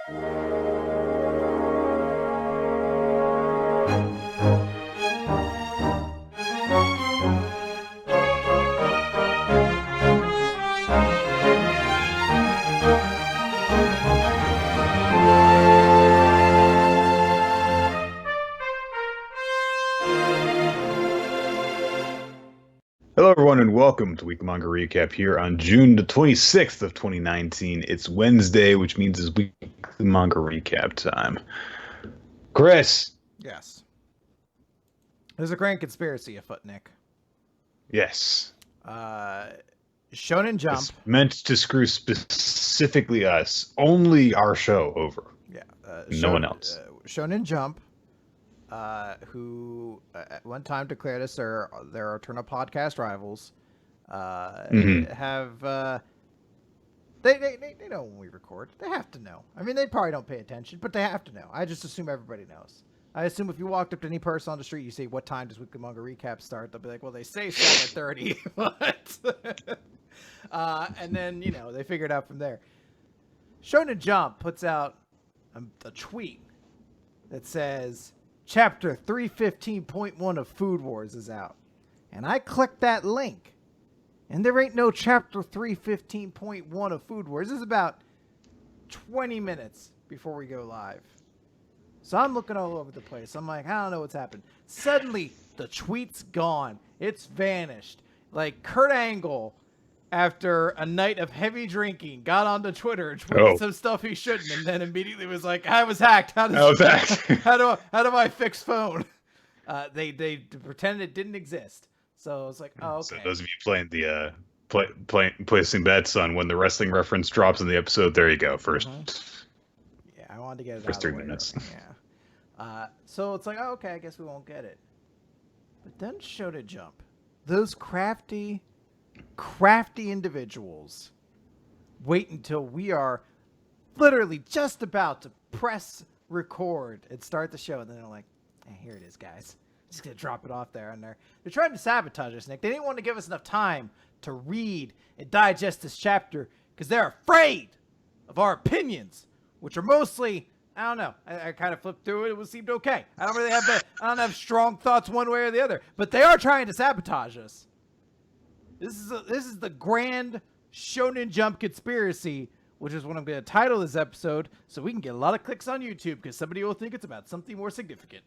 Hello, everyone, and welcome to Weekly Manga Recap here on June the 26th of 2019. It's Wednesday, which means it's Weekly Manga Recap time. Chris! Yes. There's a grand conspiracy afoot, Nick. Yes. Shonen Jump. It's meant to screw specifically us. Only our show over. Yeah. No one else. Shonen Jump, who at one time declared us their eternal podcast rivals, have they know when we record. They have to know. I mean, they probably don't pay attention, but they have to know. I just assume everybody knows. I assume if you walked up to any person on the street, you say, "What time does Weekly Manga Recap start?" They'll be like, "Well, they say 7:30." But and then they figure it out from there. Shonen Jump puts out a tweet that says Chapter 315.1 of Food Wars is out, and I clicked that link, and there ain't no Chapter 315.1 of Food Wars. This is about 20 minutes before we go live. So I'm looking all over the place. I'm like, I don't know what's happened. Suddenly, the tweet's gone. It's vanished. Like Kurt Angle, after a night of heavy drinking, got onto Twitter and tweeted some stuff he shouldn't, and then immediately was like, I was hacked. How do I fix phone? They pretended it didn't exist. So I was like, oh, okay. So those of you playing the placing bets on when the wrestling reference drops in the episode, there you go. First. Yeah, I wanted to get it first out 3 of the way. minutes. Yeah. So it's like, oh, okay, I guess we won't get it. But then Shonen Jump. Those crafty individuals wait until we are literally just about to press record and start the show, and then they're like, hey, here it is, guys. Just gonna drop it off there, and they're trying to sabotage us, Nick. They didn't want to give us enough time to read and digest this chapter because they're afraid of our opinions, which are mostly, I don't know. I kind of flipped through it. It seemed okay. I don't have strong thoughts one way or the other, but they are trying to sabotage us. This is the grand Shonen Jump conspiracy, which is what I'm going to title this episode, so we can get a lot of clicks on YouTube because somebody will think it's about something more significant.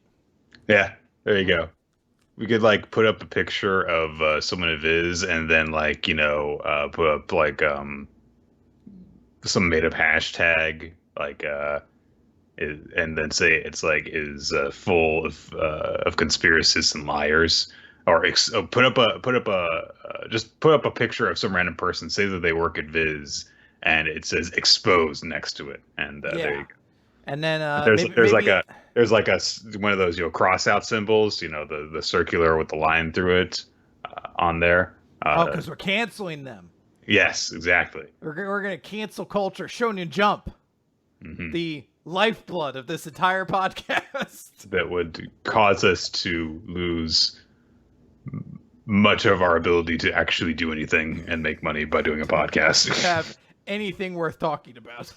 Yeah, there you go. We could put up a picture of someone it is, and then put up some made up hashtag and then say it's is full of conspiracists and liars. Or put up a picture of some random person, say that they work at Viz, and it says "exposed" next to it, and there you go. And then there's one of those cross out symbols, the circular with the line through it on there. Because we're canceling them. Yes, exactly. We're gonna cancel culture, Shonen Jump, the lifeblood of this entire podcast. That would cause us to lose much of our ability to actually do anything and make money by doing a podcast. Have anything worth talking about.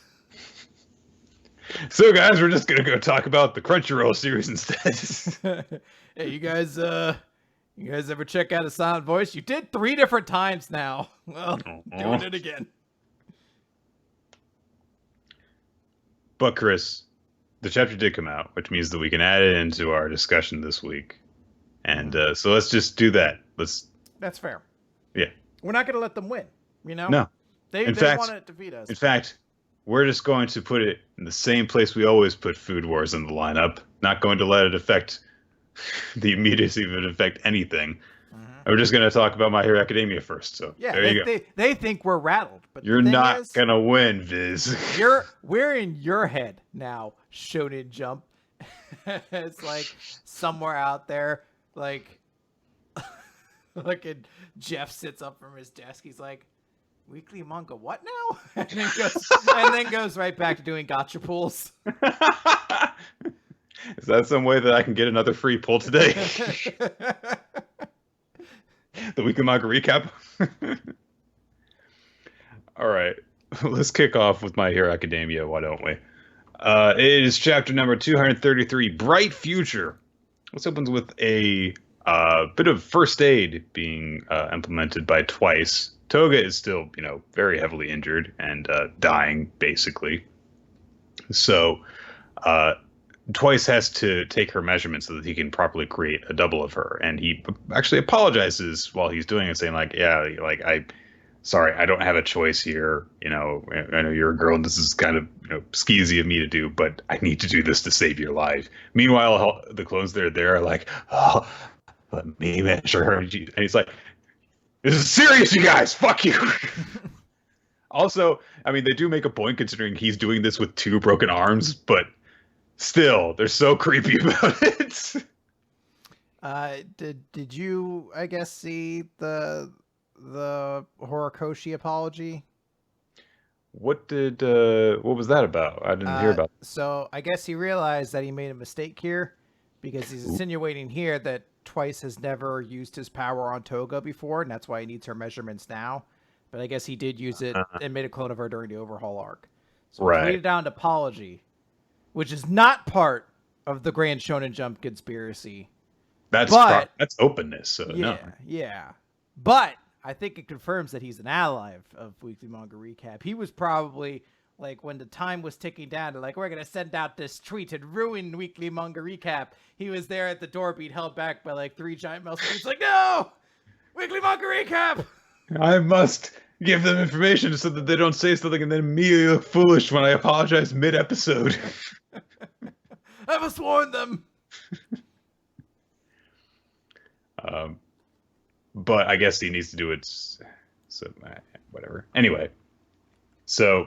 So guys, we're just gonna go talk about the Crunchyroll series instead. Hey, you guys ever check out A Silent Voice? You did 3 different times now. Well, doing it again. But Chris, the chapter did come out, which means that we can add it into our discussion this week. And so let's just do that. That's fair. Yeah. We're not going to let them win, No. They want to defeat us. In fact, we're just going to put it in the same place we always put Food Wars in the lineup. Not going to let it affect the immediacy of it affect anything. We're just going to talk about My Hero Academia first. So yeah, there you go. They think we're rattled. But you're not going to win, Viz. We're in your head now, Shonen Jump. It's like somewhere out there. Like Jeff sits up from his desk. He's like, weekly manga, what now? And then goes right back to doing gotcha pulls. Is that some way that I can get another free pull today? The weekly manga recap. All right, let's kick off with My Hero Academia. Why don't we? It is chapter number 233, Bright Future. This opens with a bit of first aid being implemented by Twice. Toga is still, very heavily injured and dying, basically. So Twice has to take her measurements so that he can properly create a double of her. And he actually apologizes while he's doing it, saying like, yeah, like sorry, I don't have a choice here. I know you're a girl and this is kind of, skeezy of me to do, but I need to do this to save your life. Meanwhile, the clones there are like, oh, let me measure her. And he's like, this is serious, you guys. Fuck you. Also, I mean, they do make a point considering he's doing this with 2 broken arms, but still, they're so creepy about it. Did you, I guess, see the Horikoshi apology? What was that about? I didn't hear about. So I guess he realized that he made a mistake here, because he's insinuating here that Twice has never used his power on Toga before, and that's why he needs her measurements now. But I guess he did use it and made a clone of her during the overhaul arc. So he tweeted down an apology, which is not part of the Grand Shonen Jump conspiracy. That's openness. So yeah, no. Yeah. But I think it confirms that he's an ally of Weekly Manga Recap. He was probably like, when the time was ticking down to like, we're going to send out this tweet and ruin Weekly Manga Recap. He was there at the door being held back by like 3 giant mouse. He's like, no! Weekly Manga Recap! I must give them information so that they don't say something and then immediately look foolish when I apologize mid-episode. I must warn them! But I guess he needs to do it. So whatever. Anyway, so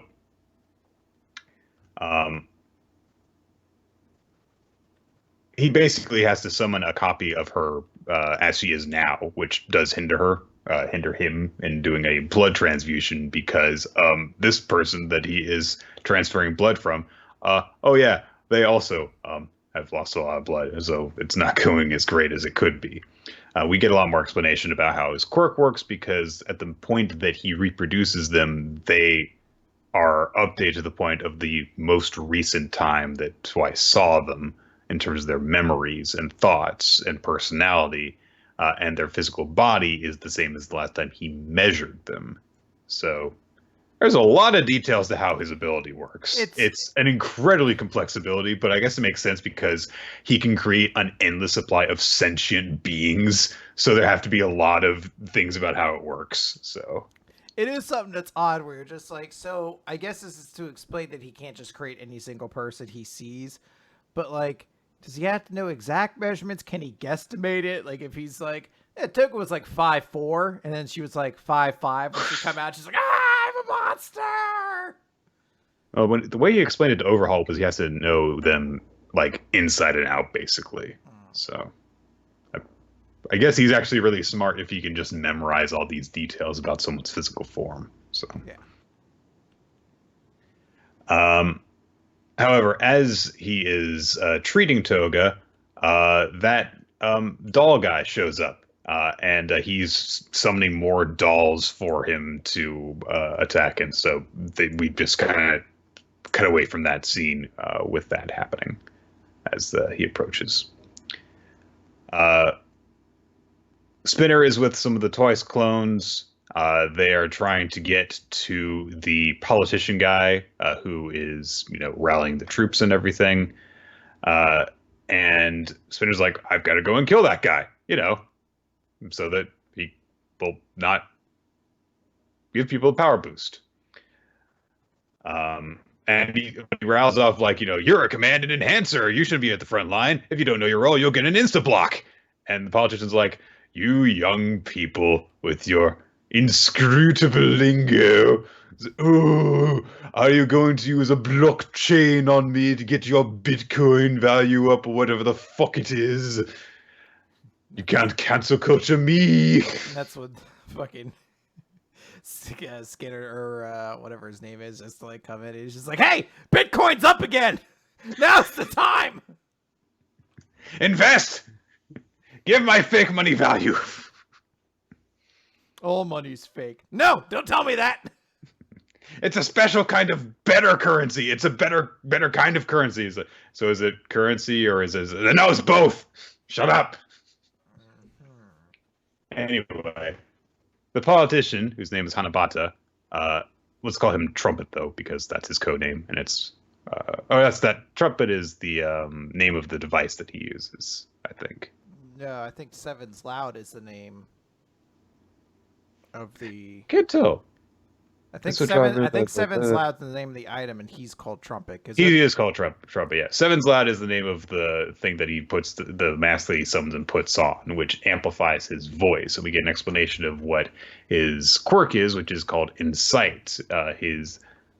he basically has to summon a copy of her as she is now, which does hinder him in doing a blood transfusion because this person that he is transferring blood from, they also have lost a lot of blood, so it's not going as great as it could be. We get a lot more explanation about how his quirk works because at the point that he reproduces them, they are updated to the point of the most recent time that Twice saw them in terms of their memories and thoughts and personality, and their physical body is the same as the last time he measured them. So there's a lot of details to how his ability works. It's an incredibly complex ability, but I guess it makes sense because he can create an endless supply of sentient beings. So there have to be a lot of things about how it works. So it is something that's odd where you're just like, so I guess this is to explain that he can't just create any single person he sees, but like, does he have to know exact measurements? Can he guesstimate it? Like if he's like, Toga was like 5'4", and then she was like 5'5", when she come out, she's like, I'm a monster! Oh, the way he explained it to Overhaul was he has to know them like inside and out, basically. So I guess he's actually really smart if he can just memorize all these details about someone's physical form. So yeah. However, as he is treating Toga, that doll guy shows up, and he's summoning more dolls for him to attack. And so we just kind of cut away from that scene with that happening as he approaches. Spinner is with some of the Twice clones. They are trying to get to the politician guy who is, rallying the troops and everything. And Spinner's like, I've got to go and kill that guy, so that he will not give people a power boost. And he rattles off like, you're a command and enhancer. You shouldn't be at the front line. If you don't know your role, you'll get an insta-block. And the politician's like, you young people with your inscrutable lingo. Oh, are you going to use a blockchain on me to get your Bitcoin value up or whatever the fuck it is? You can't cancel culture me. That's what fucking Skinner or whatever his name is just to like come in. He's just like, hey, Bitcoin's up again. Now's the time. Invest. Give my fake money value. All money's fake. No, don't tell me that. It's a special kind of better currency. It's a better kind of currency. So is it currency or is it? No, it's both. Shut up. Anyway, the politician whose name is Hanabata. Let's call him Trumpet though, because that's his code name, and it's. Trumpet is the name of the device that he uses. I think. No, I think Seven's Loud is the name of the. Can't tell. I think Seven's Loud is the name of the item, and he's called Trumpet. He is called Trumpet. Yeah, Seven's Loud is the name of the thing that he puts the mask that he summons and puts on, which amplifies his voice. And we get an explanation of what his quirk is, which is called Incite.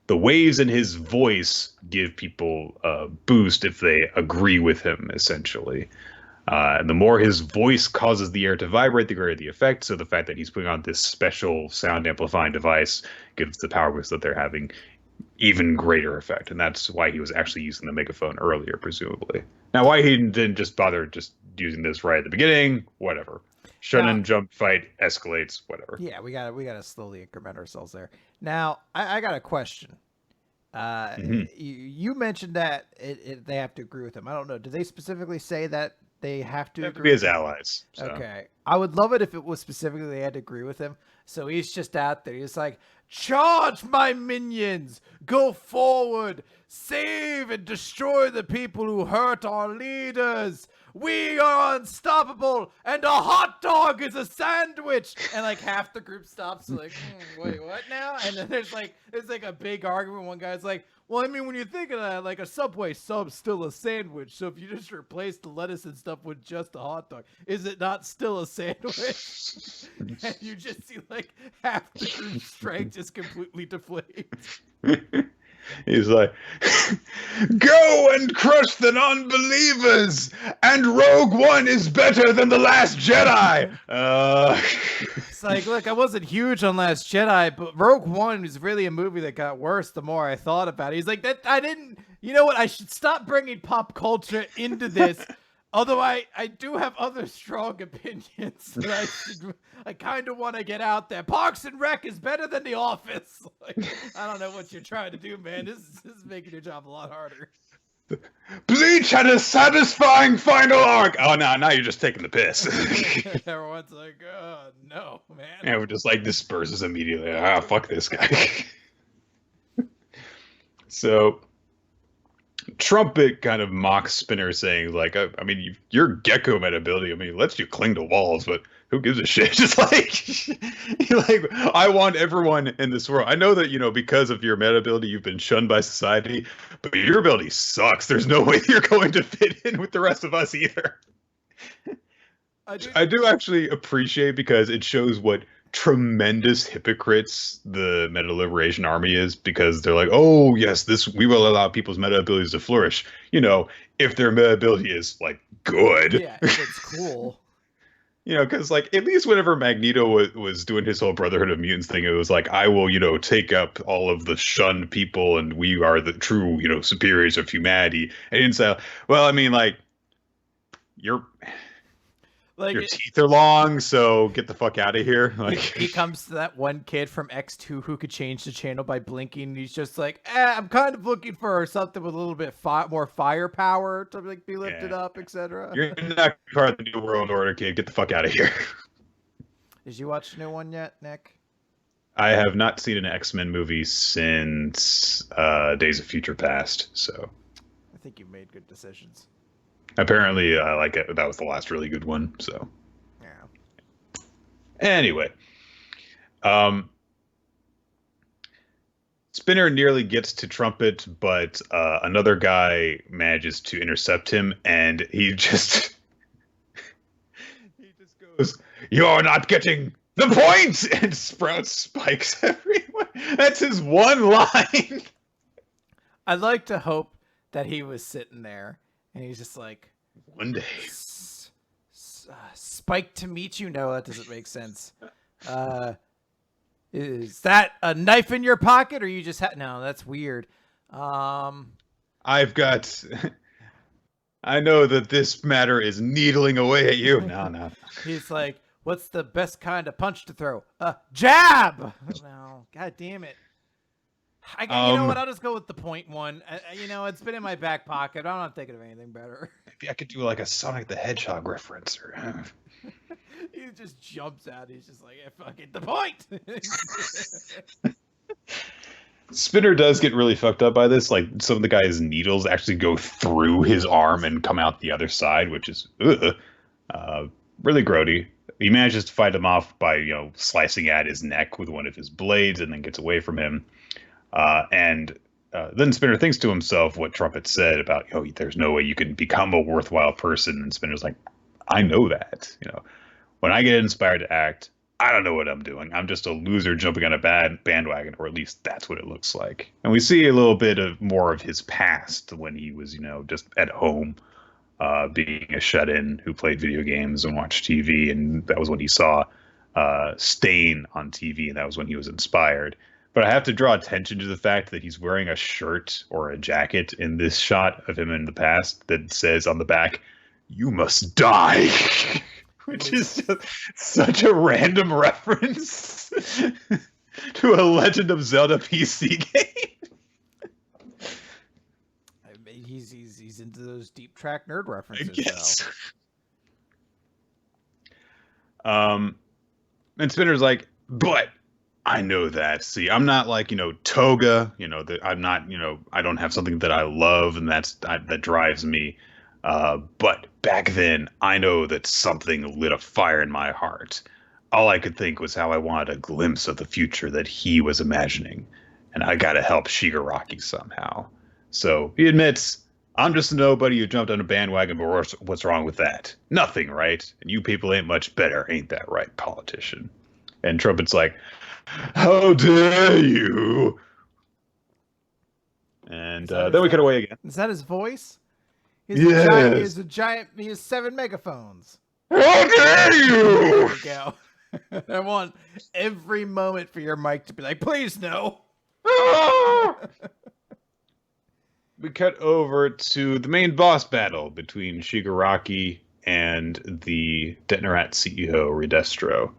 The waves in his voice give people a boost if they agree with him, essentially. And the more his voice causes the air to vibrate, the greater the effect. So the fact that he's putting on this special sound amplifying device gives the power boost that they're having even greater effect. And that's why he was actually using the megaphone earlier, presumably. Now, why he didn't just bother just using this right at the beginning, whatever. Shonen jump fight escalates, whatever. Yeah, we gotta slowly increment ourselves there. Now, I got a question. You mentioned that they have to agree with him. I don't know. Do they specifically say that they have to be his allies? So. Okay. I would love it if it was specifically they had to agree with him. So he's just out there. He's like, charge my minions! Go forward! Save and destroy the people who hurt our leaders! We are unstoppable, and a hot dog is a sandwich. And like half the group stops, like, wait, what now? And then there's like a big argument. One guy's like, well, I mean, when you think of that, like a Subway sub's still a sandwich. So if you just replace the lettuce and stuff with just a hot dog, is it not still a sandwich? And you just see like half the group's strength just completely deflate. He's like, go and crush the non-believers, and Rogue One is better than The Last Jedi. It's like, look, I wasn't huge on Last Jedi, but Rogue One is really a movie that got worse the more I thought about it. He's like, that I didn't, you know what, I should stop bringing pop culture into this. Although I do have other strong opinions that I kind of want to get out there. Parks and Rec is better than The Office. Like, I don't know what you're trying to do, man. This is making your job a lot harder. Bleach had a satisfying final arc. Oh, no, now you're just taking the piss. Everyone's like, no, man. And we're just like disperses immediately. Fuck this guy. So... Trumpet kind of mocks Spinner, saying, like, I mean, your gecko meta ability, I mean, it lets you cling to walls, but who gives a shit? Just like, I want everyone in this world. I know that, because of your meta ability, you've been shunned by society, but your ability sucks. There's no way you're going to fit in with the rest of us either. I do actually appreciate, because it shows what tremendous hypocrites the Meta Liberation Army is, because they're like, oh yes, we will allow people's meta abilities to flourish, if their meta ability is like good. Yeah, if it's cool. Because like at least whenever Magneto was doing his whole Brotherhood of Mutants thing, it was like, I will take up all of the shunned people and we are the true superiors of humanity. And he didn't say, well, I mean, like, your teeth are long, so get the fuck out of here. Like, he comes to that one kid from X2 who could change the channel by blinking. And he's just like, I'm kind of looking for something with a little bit more firepower to like be lifted up, etc. You're not part of the New World Order, kid. Get the fuck out of here. Did you watch the new one yet, Nick? I have not seen an X-Men movie since Days of Future Past, so I think you made good decisions. Apparently, that was the last really good one. So, yeah. Anyway, Spinner nearly gets to Trumpet, but another guy manages to intercept him, and he just goes, "You're not getting the point!" and sprouts spikes everywhere. That's his one line. I'd like to hope that he was sitting there. And he's just like, one day, Spike to meet you? No, that doesn't make sense. Is that a knife in your pocket, or you just no? That's weird. I've got. I know that this matter is needling away at you. No. He's like, what's the best kind of punch to throw? Jab. No, god damn it. You know what? Um, I'll just go with the point one. It's been in my back pocket. I'm not thinking of anything better. maybe I could do like a Sonic the Hedgehog reference, or He just jumps out. He's just like, fuck it, the point. Spinner does get really fucked up by this. Like some of the guy's needles actually go through his arm and come out the other side, which is really grody. He manages to fight him off by slicing at his neck with one of his blades, and then gets away from him. And then Spinner thinks to himself what Trumpet said about there's no way you can become a worthwhile person. And Spinner's like, I know that. When I get inspired to act, I don't know what I'm doing. I'm just a loser jumping on a bad bandwagon, or at least that's what it looks like. And we see a little bit of more of his past when he was, just at home, being a shut-in who played video games and watched TV. And that was when he saw Stain on TV, and that was when he was inspired. But I have to draw attention to the fact that he's wearing a shirt or a jacket in this shot of him in the past that says on the back, "You must die." Which is just such a random reference to a Legend of Zelda PC game. He's into those deep track nerd references. I guess. And Spinner's like, but I know that. See, I'm not like, Toga, that I'm not, I don't have something that I love and that drives me. But back then, I know that something lit a fire in my heart. All I could think was how I wanted a glimpse of the future that he was imagining. And I gotta help Shigaraki somehow. So he admits, I'm just a nobody who jumped on a bandwagon, but what's wrong with that? Nothing, right? And you people ain't much better, ain't that right, politician? And Trumpet's like, how dare you? And then we cut away again. Is that his voice? He has 7 megaphones. How dare you? There we go. I want every moment for your mic to be like, please no. We cut over to the main boss battle between Shigaraki and the Detnerat CEO, Redestro,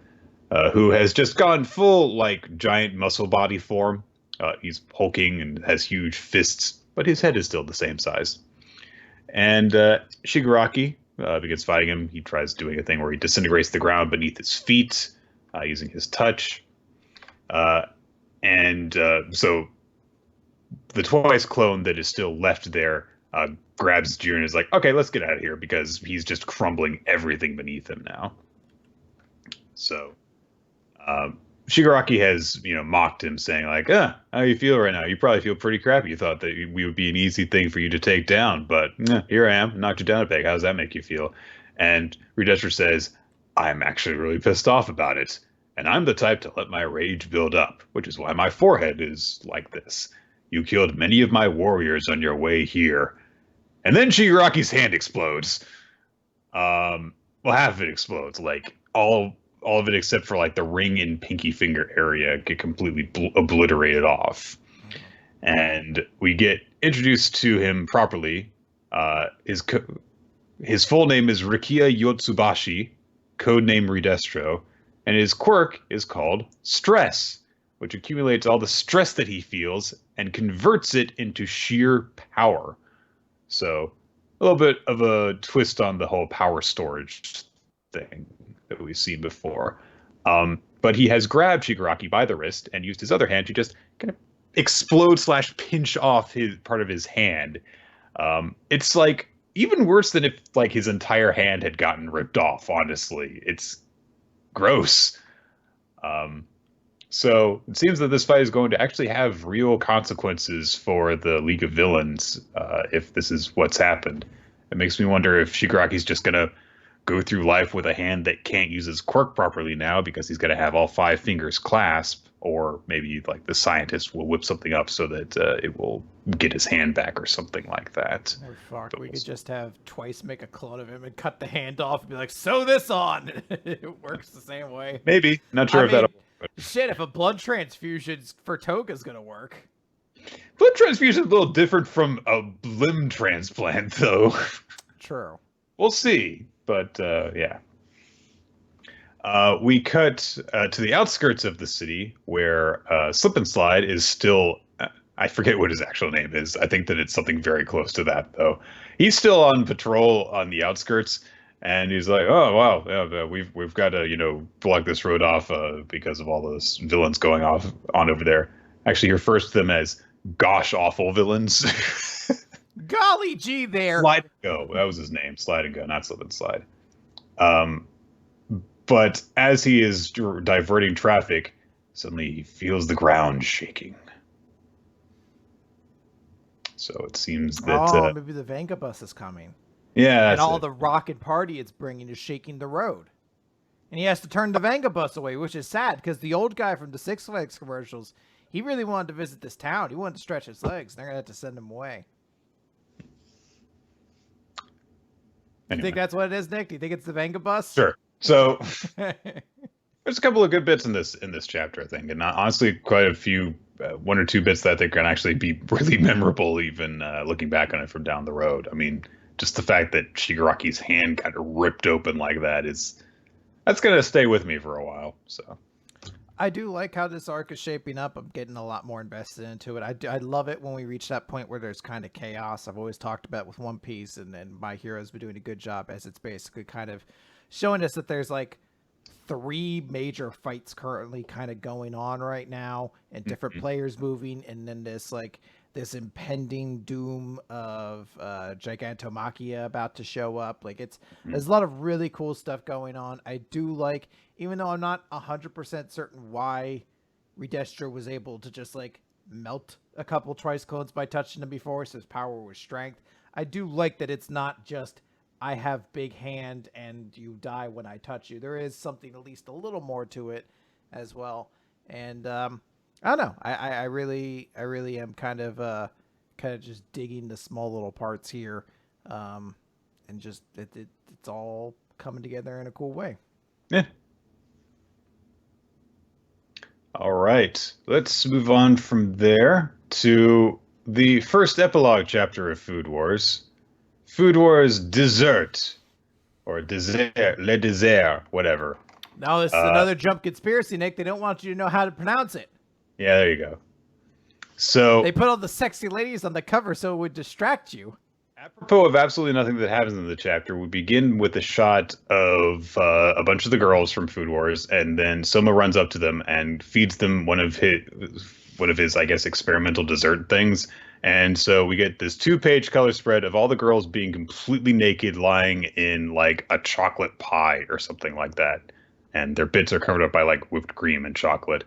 who has just gone full, giant muscle body form. He's hulking and has huge fists, but his head is still the same size. And Shigaraki begins fighting him. He tries doing a thing where he disintegrates the ground beneath his feet using his touch. So the Twice clone that is still left there grabs June and is like, okay, let's get out of here, because he's just crumbling everything beneath him now. So Shigaraki has, mocked him, saying like, how you feel right now? You probably feel pretty crappy. You thought that we would be an easy thing for you to take down, but here I am, knocked you down a peg. How does that make you feel? And Redestro says, I'm actually really pissed off about it, and I'm the type to let my rage build up, which is why my forehead is like this. You killed many of my warriors on your way here. And then Shigaraki's hand explodes. Half of it explodes, all of it except for the ring and pinky finger area get completely obliterated off. And we get introduced to him properly. His full name is Rikia Yotsubashi, codename Redestro, and his quirk is called Stress, which accumulates all the stress that he feels and converts it into sheer power. So a little bit of a twist on the whole power storage thing that we've seen before. But he has grabbed Shigaraki by the wrist and used his other hand to just kind of explode / pinch off his part of his hand. It's even worse than if his entire hand had gotten ripped off, honestly. It's gross. So it seems that this fight is going to actually have real consequences for the League of Villains if this is what's happened. It makes me wonder if Shigaraki's just going to go through life with a hand that can't use his quirk properly now because he's going to have all 5 fingers clasped, or maybe the scientist will whip something up so that it will get his hand back or something like that. Oh, fuck. We could just have Twice make a clone of him and cut the hand off and be like, sew this on. It works the same way. Maybe. Not sure if that'll... Shit, if a blood transfusion for Toga's gonna work. Blood transfusion is a little different from a limb transplant, though. True. We'll see, but yeah. We cut to the outskirts of the city where Slip and Slide is still I forget what his actual name is. I think that it's something very close to that, though. He's still on patrol on the outskirts, and he's like, "Oh wow, yeah, we've got to block this road off because of all those villains going off on over there." Actually, he refers to them as gosh awful villains. Golly gee, there. Slide and Go, that was his name. Slide and Go, not Slip and Slide. Um, but as he is diverting traffic, suddenly he feels the ground shaking. So it seems that maybe the Vanga bus is coming. Yeah, and all the rocket party it's bringing is shaking the road. And he has to turn the Vanga bus away, which is sad because the old guy from the Six Flags commercials, he really wanted to visit this town. He wanted to stretch his legs. They're going to have to send him away. Anyway. You think that's what it is, Nick? Do you think it's the Vanga bus? Sure. So there's a couple of good bits in this chapter, I think. And honestly, quite a few, one or two bits that I think can actually be really memorable, even looking back on it from down the road. I mean, just the fact that Shigaraki's hand kind of ripped open like that's going to stay with me for a while. So I do like how this arc is shaping up. I'm getting a lot more invested into it. I love it when we reach that point where there's kind of chaos. I've always talked about with One Piece, and My Hero's been doing a good job as it's basically kind of showing us that there's like 3 major fights currently kind of going on right now, and different players moving, and then this impending doom of Gigantomachia about to show up. Like there's a lot of really cool stuff going on. I do like, even though I'm not 100% certain why Redestra was able to just like melt a couple Trice clones by touching them before, so his power was strength. I do like that it's not just I have big hand and you die when I touch you. There is something at least a little more to it as well. And I don't know. I really am kind of just digging the small little parts here, and just it's all coming together in a cool way. Yeah. All right, let's move on from there to the first epilogue chapter of Food Wars. Food Wars Dessert, or Dessert, Le Dessert, whatever. No, this is another Jump conspiracy, Nick. They don't want you to know how to pronounce it. Yeah, there you go. So they put all the sexy ladies on the cover so it would distract you. Apropos of absolutely nothing that happens in the chapter, we begin with a shot of a bunch of the girls from Food Wars, and then Soma runs up to them and feeds them one of his, I guess, experimental dessert things. And so we get this 2-page color spread of all the girls being completely naked, lying in like a chocolate pie or something like that, and their bits are covered up by like whipped cream and chocolate.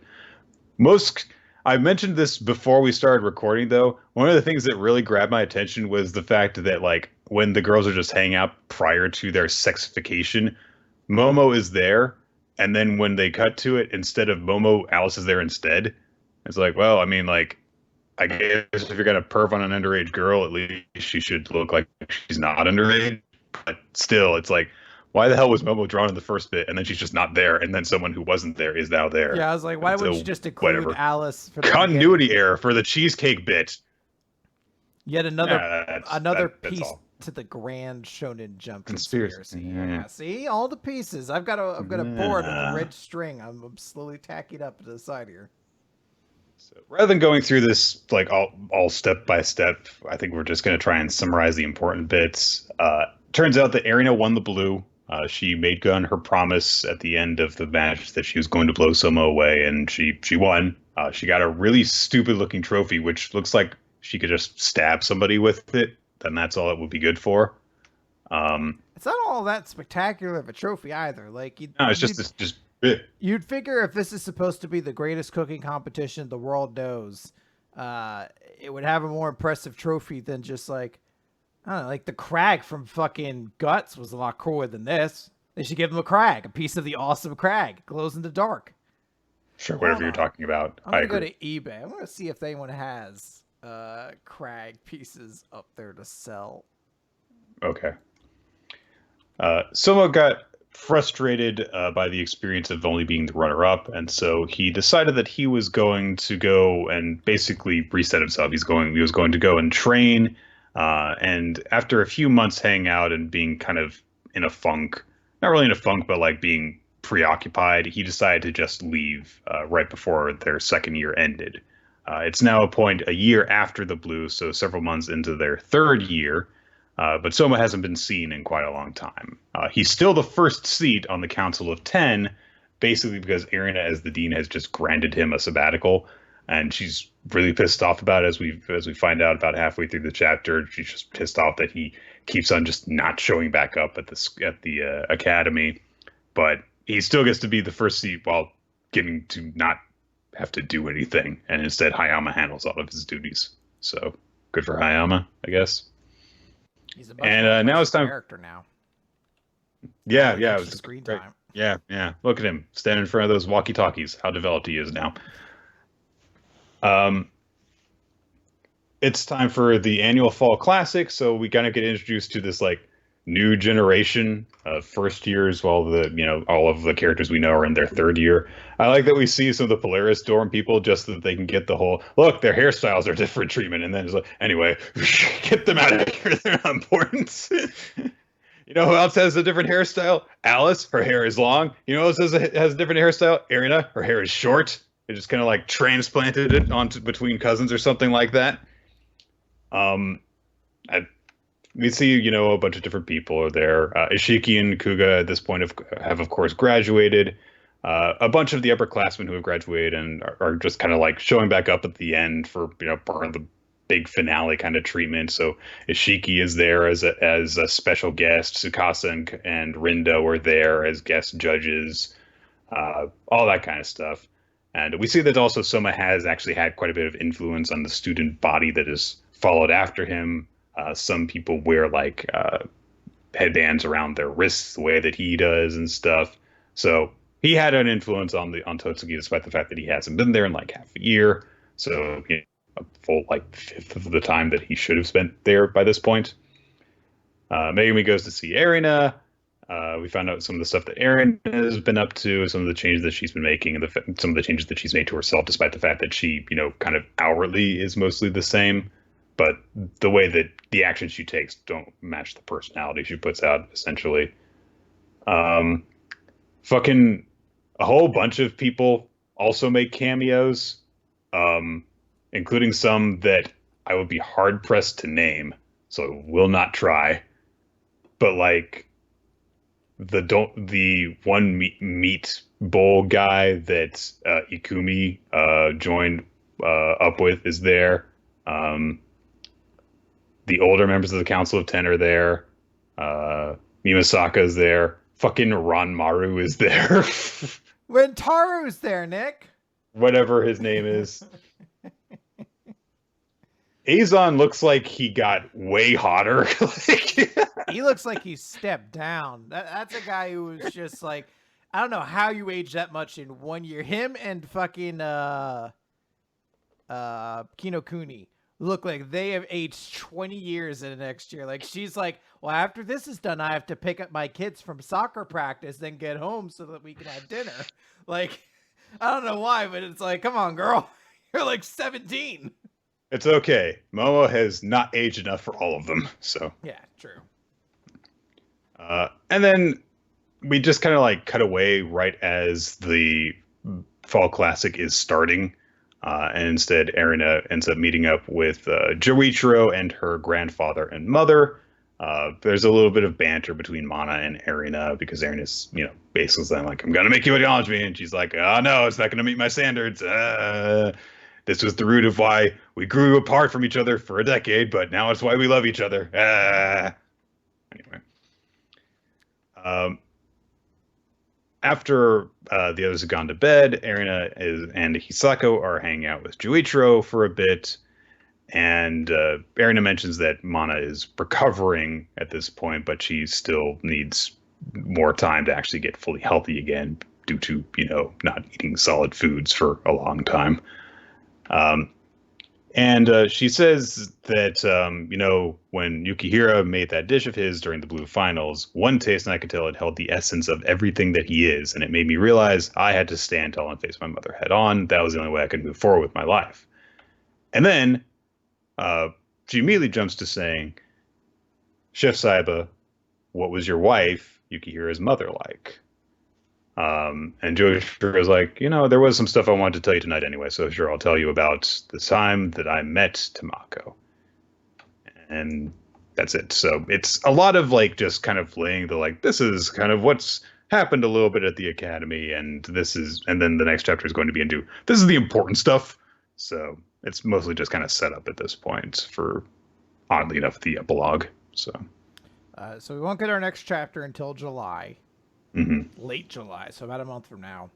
I mentioned this before we started recording, though. One of the things that really grabbed my attention was the fact that, like, when the girls are just hanging out prior to their sexification, Momo is there, and then when they cut to it, instead of Momo, Alice is there instead. It's like, well, I mean, like, I guess if you're gonna perv on an underage girl, at least she should look like she's not underage. But still, it's like, why the hell was Momo drawn in the first bit, and then she's just not there, and then someone who wasn't there is now there? Yeah, I was like, why wouldn't you just include Alice? For the continuity error for the cheesecake bit. Yet another piece to the grand Shonen Jump conspiracy. Yeah, see, all the pieces. I've got a board with a red string. I'm slowly tacking up to the side here. So rather than going through this like all step by step, I think we're just going to try and summarize the important bits. Turns out that Erina won the blue. She made good on her promise at the end of the match that she was going to blow Soma away, and she won. She got a really stupid-looking trophy, which looks like she could just stab somebody with it. Then that's all it would be good for. It's not all that spectacular of a trophy either. Like, it's just. You'd figure if this is supposed to be the greatest cooking competition the world knows, it would have a more impressive trophy than just like, I don't know, like the crag from fucking Guts was a lot cooler than this. They should give him a crag, a piece of the awesome crag. Glows in the dark. Sure, whatever you're talking about. I'm going to go to eBay. I'm going to see if anyone has crag pieces up there to sell. Okay. Soma got frustrated by the experience of only being the runner-up, and so he decided that he was going to go and basically reset himself. He was going to go and train. And after a few months hanging out and being kind of in a funk, not really in a funk, but like being preoccupied, he decided to just leave right before their second year ended. It's now a year after the Blue, so several months into their third year. But Soma hasn't been seen in quite a long time. He's still the first seat on the Council of 10, basically because Erina, as the dean, has just granted him a sabbatical, and she's really pissed off about it, as we find out about halfway through the chapter. She's just pissed off that he keeps on just not showing back up at the academy, but he still gets to be the first seat while getting to not have to do anything, and instead Hayama handles all of his duties. So good for Hayama, I guess. He's a much more now it's time. Character now. Yeah, Really yeah, it was screen great. time. Yeah, yeah. Look at him standing in front of those walkie-talkies. How developed he is now. It's time for the annual Fall Classic, so we kind of get introduced to this like new generation of first years, while all of the characters we know are in their third year. I like that we see some of the Polaris Dorm people just so that they can get the whole look. Their hairstyles are different treatment, and then it's like, anyway, get them out of here. They're not important. You know who else has a different hairstyle? Alice. Her hair is long. You know who else has a different hairstyle? Erina. Her hair is short. They just kind of like transplanted it onto between cousins or something like that. We see, a bunch of different people are there. Ishiki and Kuga at this point have of course graduated. A bunch of the upperclassmen who have graduated and are just kind of like showing back up at the end for part of the big finale kind of treatment. So Ishiki is there as a special guest. Tsukasa and Rindo are there as guest judges. All that kind of stuff. And we see that also Soma has actually had quite a bit of influence on the student body that has followed after him. Some people wear like headbands around their wrists the way that he does and stuff. So he had an influence on Totsuki, despite the fact that he hasn't been there in like half a year. So a full like fifth of the time that he should have spent there by this point. Megumi goes to see Erina. We found out some of the stuff that Erin has been up to, some of the changes that she's been making, and some of the changes that she's made to herself, despite the fact that she, kind of outwardly is mostly the same. But the way that the actions she takes don't match the personality she puts out, essentially. Fucking a whole bunch of people also make cameos, including some that I would be hard-pressed to name, so I will not try. But, like, the one meat bowl guy that Ikumi joined up with is there. The older members of the Council of 10 are there. Mimasaka is there. Fucking Ranmaru is there. Rentaru's there, Nick. Whatever his name is. Azon looks like he got way hotter. He looks like he stepped down. That's a guy who was just like, I don't know how you age that much in 1 year. Him and fucking Kinokuni look like they have aged 20 years in the next year. Like, she's like, well, after this is done, I have to pick up my kids from soccer practice, then get home so that we can have dinner. Like, I don't know why, but it's like, come on, girl. You're like 17. It's okay. Momo has not aged enough for all of them, so. Yeah, true. And then we just kind of like cut away right as the Fall Classic is starting. And instead, Erina ends up meeting up with Joichiro and her grandfather and mother. There's a little bit of banter between Mana and Erina because Erina's, basically saying like, I'm going to make you acknowledge me. And she's like, oh, no, it's not going to meet my standards. This was the root of why we grew apart from each other for a decade, but now it's why we love each other. Anyway. After the others have gone to bed, Erina and Hisako are hanging out with Joichiro for a bit. And Erina mentions that Mana is recovering at this point, but she still needs more time to actually get fully healthy again due to, not eating solid foods for a long time. And she says that, when Yukihira made that dish of his during the Blue Finals, one taste and I could tell it held the essence of everything that he is. And it made me realize I had to stand tall and face my mother head on. That was the only way I could move forward with my life. And then she immediately jumps to saying, Chef Saiba, what was your wife, Yukihira's mother, like? And Joshua was like, there was some stuff I wanted to tell you tonight anyway, so sure, I'll tell you about the time that I met Tamako. And that's it. So it's a lot of like just kind of laying the like, this is kind of what's happened a little bit at the academy, and then the next chapter is going to be into this is the important stuff. So it's mostly just kind of set up at this point for, oddly enough, the epilogue. So we won't get our next chapter until July. Late July, so about a month from now.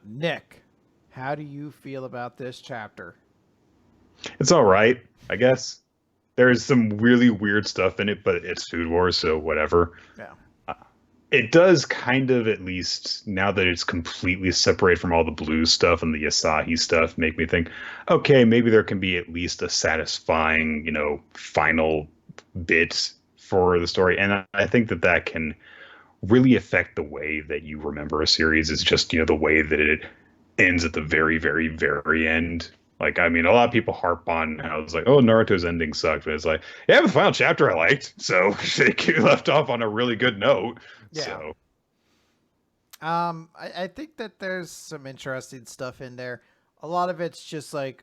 Nick, how do you feel about this chapter? It's all right, I guess. There's some really weird stuff in it, but it's Food Wars, so whatever. Yeah. It does kind of, at least now that it's completely separated from all the blue stuff and the Asahi stuff, make me think, okay, maybe there can be at least a satisfying, final bit for the story. And I think that can really affect the way that you remember a series, is just, the way that it ends at the very, very, very end. Like, I mean, a lot of people harp on how it's like, oh, Naruto's ending sucked, but it's like, yeah, the final chapter I liked, so it left off on a really good note. Yeah. So, I think that there's some interesting stuff in there. A lot of it's just like,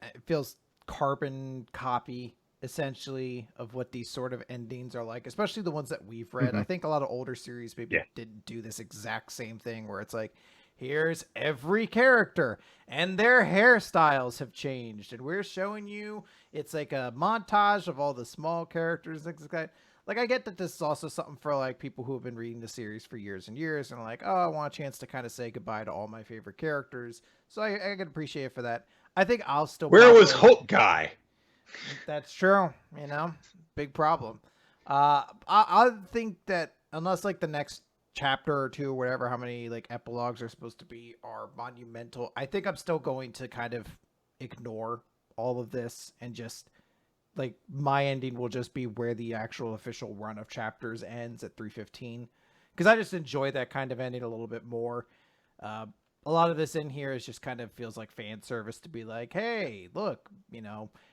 it feels carbon copy, essentially, of what these sort of endings are like, especially the ones that we've read. I think a lot of older series maybe didn't do this exact same thing, where it's like, here's every character and their hairstyles have changed, and we're showing you, it's like a montage of all the small characters, things like that. Like, I get that this is also something for like people who have been reading the series for years and years and are like, oh, I want a chance to kind of say goodbye to all my favorite characters, so I can appreciate it for that. I think I'll still, where was Hulk Guy? That's true. Big problem. I think that unless like the next chapter or two or whatever, how many like epilogues are supposed to be, are monumental, I think I'm still going to kind of ignore all of this, and just like my ending will just be where the actual official run of chapters ends at 315, because I just enjoy that kind of ending a little bit more. A lot of this in here is just kind of feels like fan service to be like, hey, look,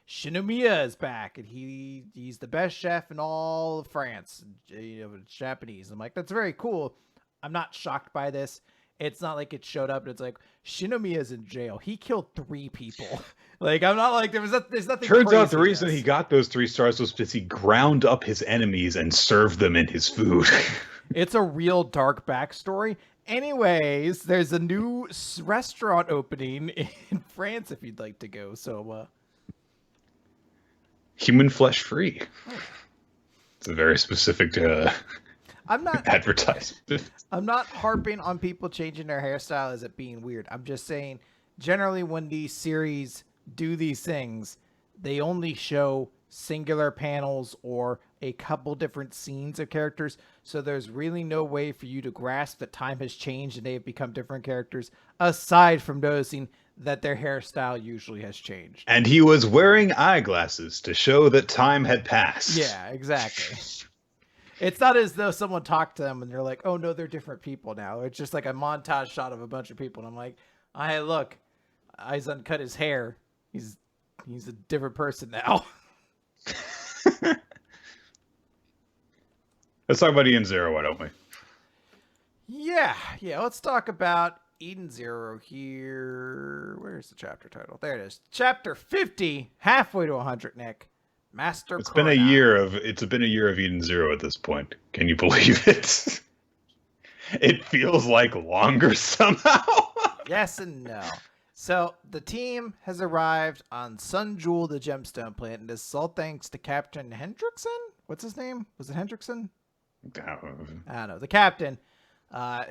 Shinomiya is back, and he's the best chef in all of France. It's Japanese. I'm like, that's very cool. I'm not shocked by this. It's not like it showed up and it's like, Shinomiya's in jail. He killed 3 people. Like, I'm not like, there's nothing. Turns out the reason he got those 3 stars was because he ground up his enemies and served them in his food. It's a real dark backstory. Anyways, there's a new restaurant opening in France if you'd like to go. So, human flesh free. It's a very specific I'm not advertisement. I'm not harping on people changing their hairstyle as it being weird. I'm just saying, generally when these series do these things, they only show singular panels or a couple different scenes of characters, so there's really no way for you to grasp that time has changed and they have become different characters, aside from noticing that their hairstyle usually has changed. And he was wearing eyeglasses to show that time had passed. Yeah, exactly. It's not as though someone talked to them and they're like, oh no, they're different people now. It's just like a montage shot of a bunch of people, and I'm like, hey, look, he's uncut his hair. He's a different person now. Let's talk about Eden Zero, why don't we? Yeah, let's talk about Eden Zero here. Where's the chapter title? There it is. Chapter 50, halfway to 100, Nick. Master It's Kurana. been a year of Eden Zero at this point. Can you believe it? It feels like longer somehow. Yes and no. So the team has arrived on Sun Jewel, the gemstone plant, and this is all thanks to Captain Hendrickson? What's his name? Was it Hendrickson? I don't know. The captain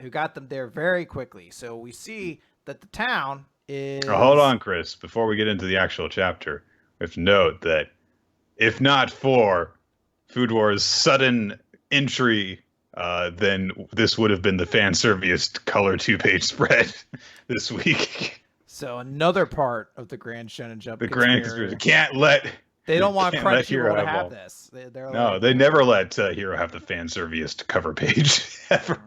who got them there very quickly. So we see that the town is... Oh, hold on, Chris. Before we get into the actual chapter, we have to note that if not for Food Wars' sudden entry, then this would have been the fan serviest color 2-page spread this week. So another part of the Grand Shonen Jump. The Grand can't let... They don't want Crunchyroll to have this. They never let Hero have the fan serviest cover page ever.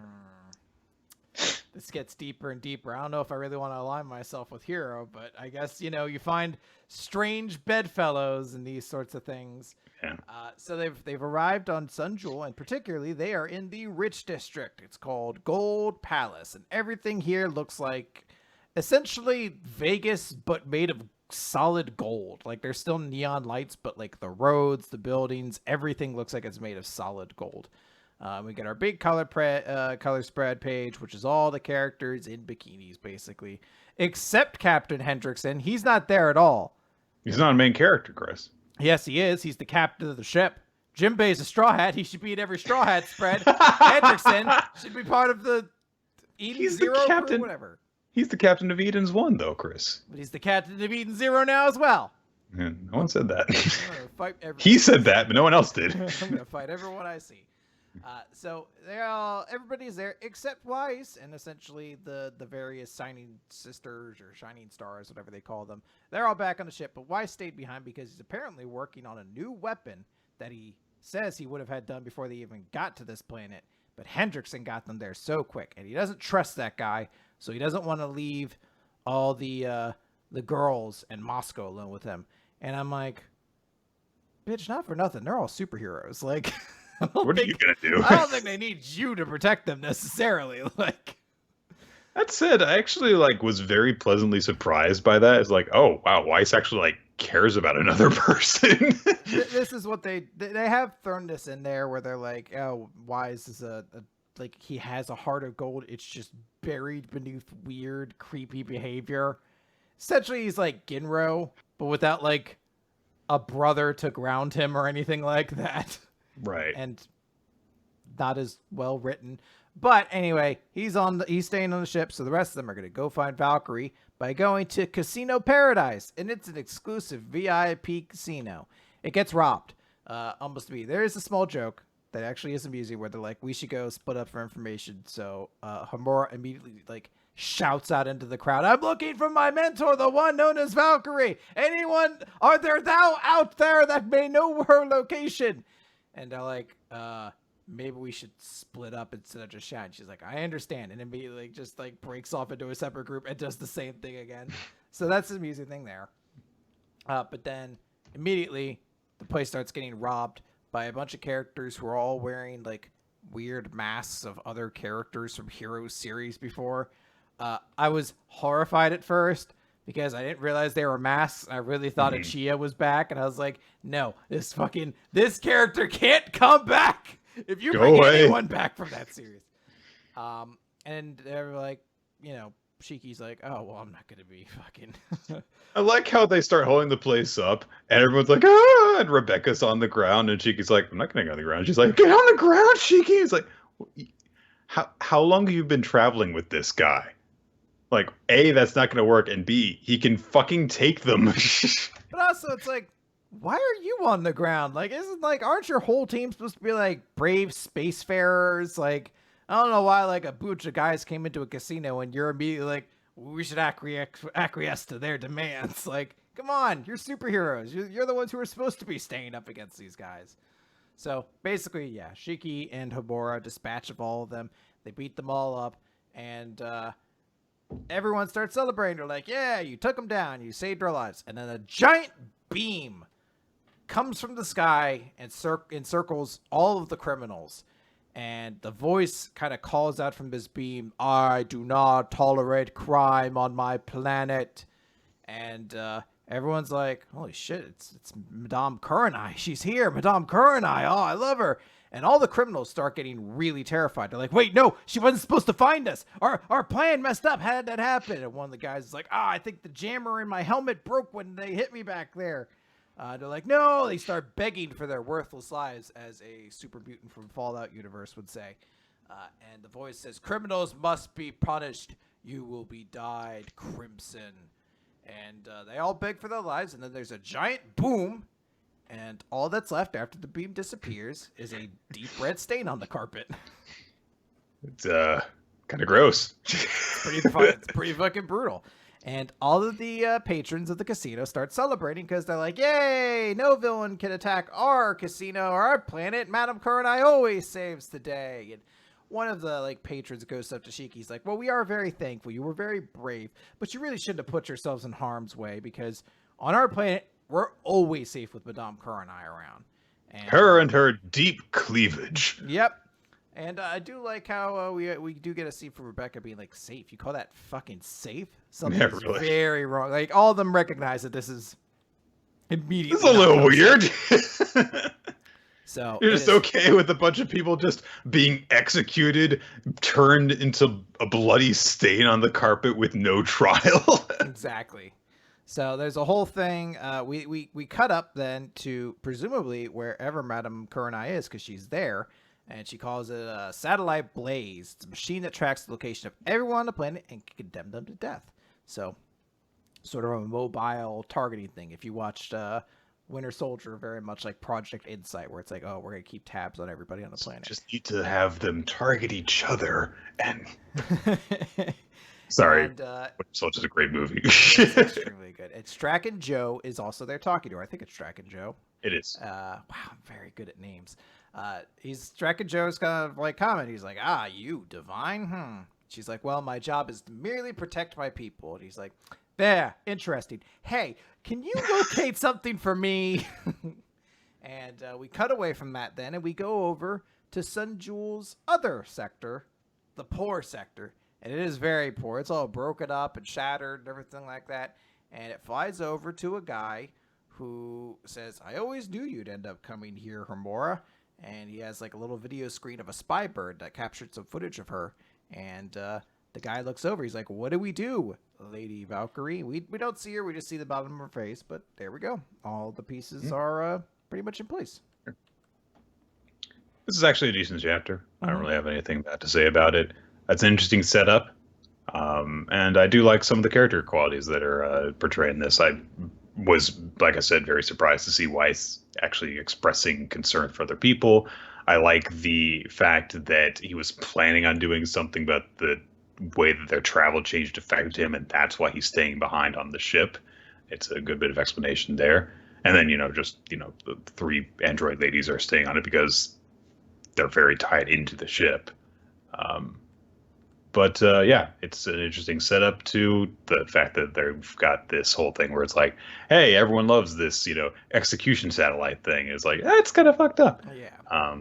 this gets deeper and deeper. I don't know if I really want to align myself with Hero, but I guess, you find strange bedfellows and these sorts of things. Yeah. So they've arrived on Sun Jewel, and particularly they are in the rich district. It's called Gold Palace, and everything here looks like essentially Vegas, but made of solid gold. Like, there's still neon lights, but like the roads, the buildings, everything looks like it's made of solid gold. We get our big color spread page, which is all the characters in bikinis, basically, except Captain Hendrickson. He's not there at all. He's not a main character, Chris. Yes, he is. He's the captain of the ship. Jinbei's a Straw Hat. He should be in every Straw Hat spread. Hendrickson should be part of the Eden Zero crew, whatever. He's the captain of Eden's 1, though, Chris. But he's the captain of Eden Zero now as well. Yeah, no one said that. Fight he said that, but no one else did. I'm going to fight everyone I see. So everybody's there except Weiss and essentially the various Shining Sisters or Shining Stars, whatever they call them. They're all back on the ship, but Weiss stayed behind because he's apparently working on a new weapon that he says he would have had done before they even got to this planet. But Hendrickson got them there so quick, and he doesn't trust that guy, so he doesn't want to leave all the girls and Moscow alone with him. And I'm like, bitch, not for nothing. They're all superheroes. Like, what are you gonna do? I don't think they need you to protect them necessarily. Like, that said, I actually was very pleasantly surprised by that. It's like, oh wow, Weiss actually cares about another person. This is what they have thrown this in there where they're like, oh, Weiss is he has a heart of gold. It's just buried beneath weird, creepy behavior. Essentially, he's like Ginro, but without a brother to ground him or anything like that. Right. And not as well written. But anyway, he's staying on the ship, so the rest of them are going to go find Valkyrie by going to Casino Paradise, and it's an exclusive VIP casino. It gets robbed. Almost to be. There is a small joke that actually is amusing where they're like, we should go split up for information. So Homura immediately shouts out into the crowd, I'm looking for my mentor, the one known as Valkyrie. Anyone, are there thou out there that may know her location? And they're like, maybe we should split up instead of just shouting. She's like, I understand. And immediately just breaks off into a separate group and does the same thing again. So that's the amusing thing there. But then immediately the place starts getting robbed by a bunch of characters who are all wearing weird masks of other characters from Hero series before. I was horrified at first because I didn't realize they were masks. I really thought Achia was back, and I was like, no, this character can't come back if you bring anyone back from that series. And they're like, Shiki's like, oh, well, I'm not going to be fucking... I like how they start holding the place up, and everyone's like, ah! And Rebecca's on the ground, and Shiki's like, I'm not going to go on the ground. She's like, get on the ground, Shiki! It's like, how long have you been traveling with this guy? A, that's not going to work, and B, he can fucking take them. But also, it's like, why are you on the ground? Aren't your whole team supposed to be brave spacefarers? I don't know why a bunch of guys came into a casino and you're immediately we should acquiesce to their demands. Come on, you're superheroes. You're the ones who are supposed to be staying up against these guys. So basically, yeah, Shiki and Homura dispatch of all of them. They beat them all up, and everyone starts celebrating. They're like, yeah, you took them down. You saved our lives. And then a giant beam comes from the sky and encircles all of the criminals. And the voice kind of calls out from this beam, I do not tolerate crime on my planet. And everyone's like, holy shit, it's Madame Kurenai. She's here, Madame Kurenai. Oh, I love her. And all the criminals start getting really terrified. They're like, wait, no, she wasn't supposed to find us. Our plan messed up. How did that happen? And one of the guys is like, I think the jammer in my helmet broke when they hit me back there. They're like, no, they start begging for their worthless lives, as a super mutant from Fallout universe would say. And the voice says, criminals must be punished. You will be dyed crimson. And they all beg for their lives, and then there's a giant boom, and all that's left after the beam disappears is a deep red stain on the carpet. It's kind of gross. It's pretty fucking brutal. And all of the patrons of the casino start celebrating because they're like, yay, no villain can attack our casino or our planet. Madame Kurenai always saves the day. And one of the like patrons goes up to Shiki. He's like, "Well, we are very thankful. You were very brave, but you really shouldn't have put yourselves in harm's way because on our planet, we're always safe with Madame Kurenai around." And, Her and her deep cleavage. Yep. And I do like how we do get a scene from Rebecca being like, safe. You call that fucking safe? Something's really. very wrong. Like, all of them recognize that this is immediately. It's a little weird. So you're just okay with a bunch of people just being executed, turned into a bloody stain on the carpet with no trial. Exactly. So there's a whole thing. We cut up then to presumably wherever Madame Kurenai is because she's there. And she calls it a satellite blaze. It's a machine that tracks the location of everyone on the planet and can condemn them to death. So, sort of a mobile targeting thing. If you watched Winter Soldier, very much like Project Insight, where it's like, oh, we're going to keep tabs on everybody on the planet. Just need to have them target each other. And sorry, Winter Soldier's a great movie. It's extremely good. And Strack and Joe is also there talking to her. I think it's Strack and Joe. It is. Wow, I'm very good at names. Strack and Joe's kind of like comment. He's like, you, divine? She's like, well, my job is to merely protect my people. And he's like, there, interesting. Hey, can you locate something for me? And we cut away from that then, and we go over to Sun Jewel's other sector, the poor sector. And it is very poor. It's all broken up and shattered and everything like that. And it flies over to a guy who says, I always knew you'd end up coming here, Homura. And he has like a little video screen of a spy bird that captured some footage of her. And the guy looks over. He's like, what do we do, Lady Valkyrie? We don't see her. We just see the bottom of her face. But there we go. All the pieces are pretty much in place. This is actually a decent chapter. I don't really have anything bad to say about it. That's an interesting setup. And I do like some of the character qualities that are portraying this. I was, like I said, very surprised to see Weiss actually expressing concern for other people. I like the fact that he was planning on doing something, but the way that their travel changed affected him, and that's why he's staying behind on the ship. It's a good bit of explanation there. And then, the 3 android ladies are staying on it because they're very tied into the ship. But it's an interesting setup to the fact that they've got this whole thing where it's like, hey, everyone loves this, execution satellite thing. It's like, that's kind of fucked up. Yeah.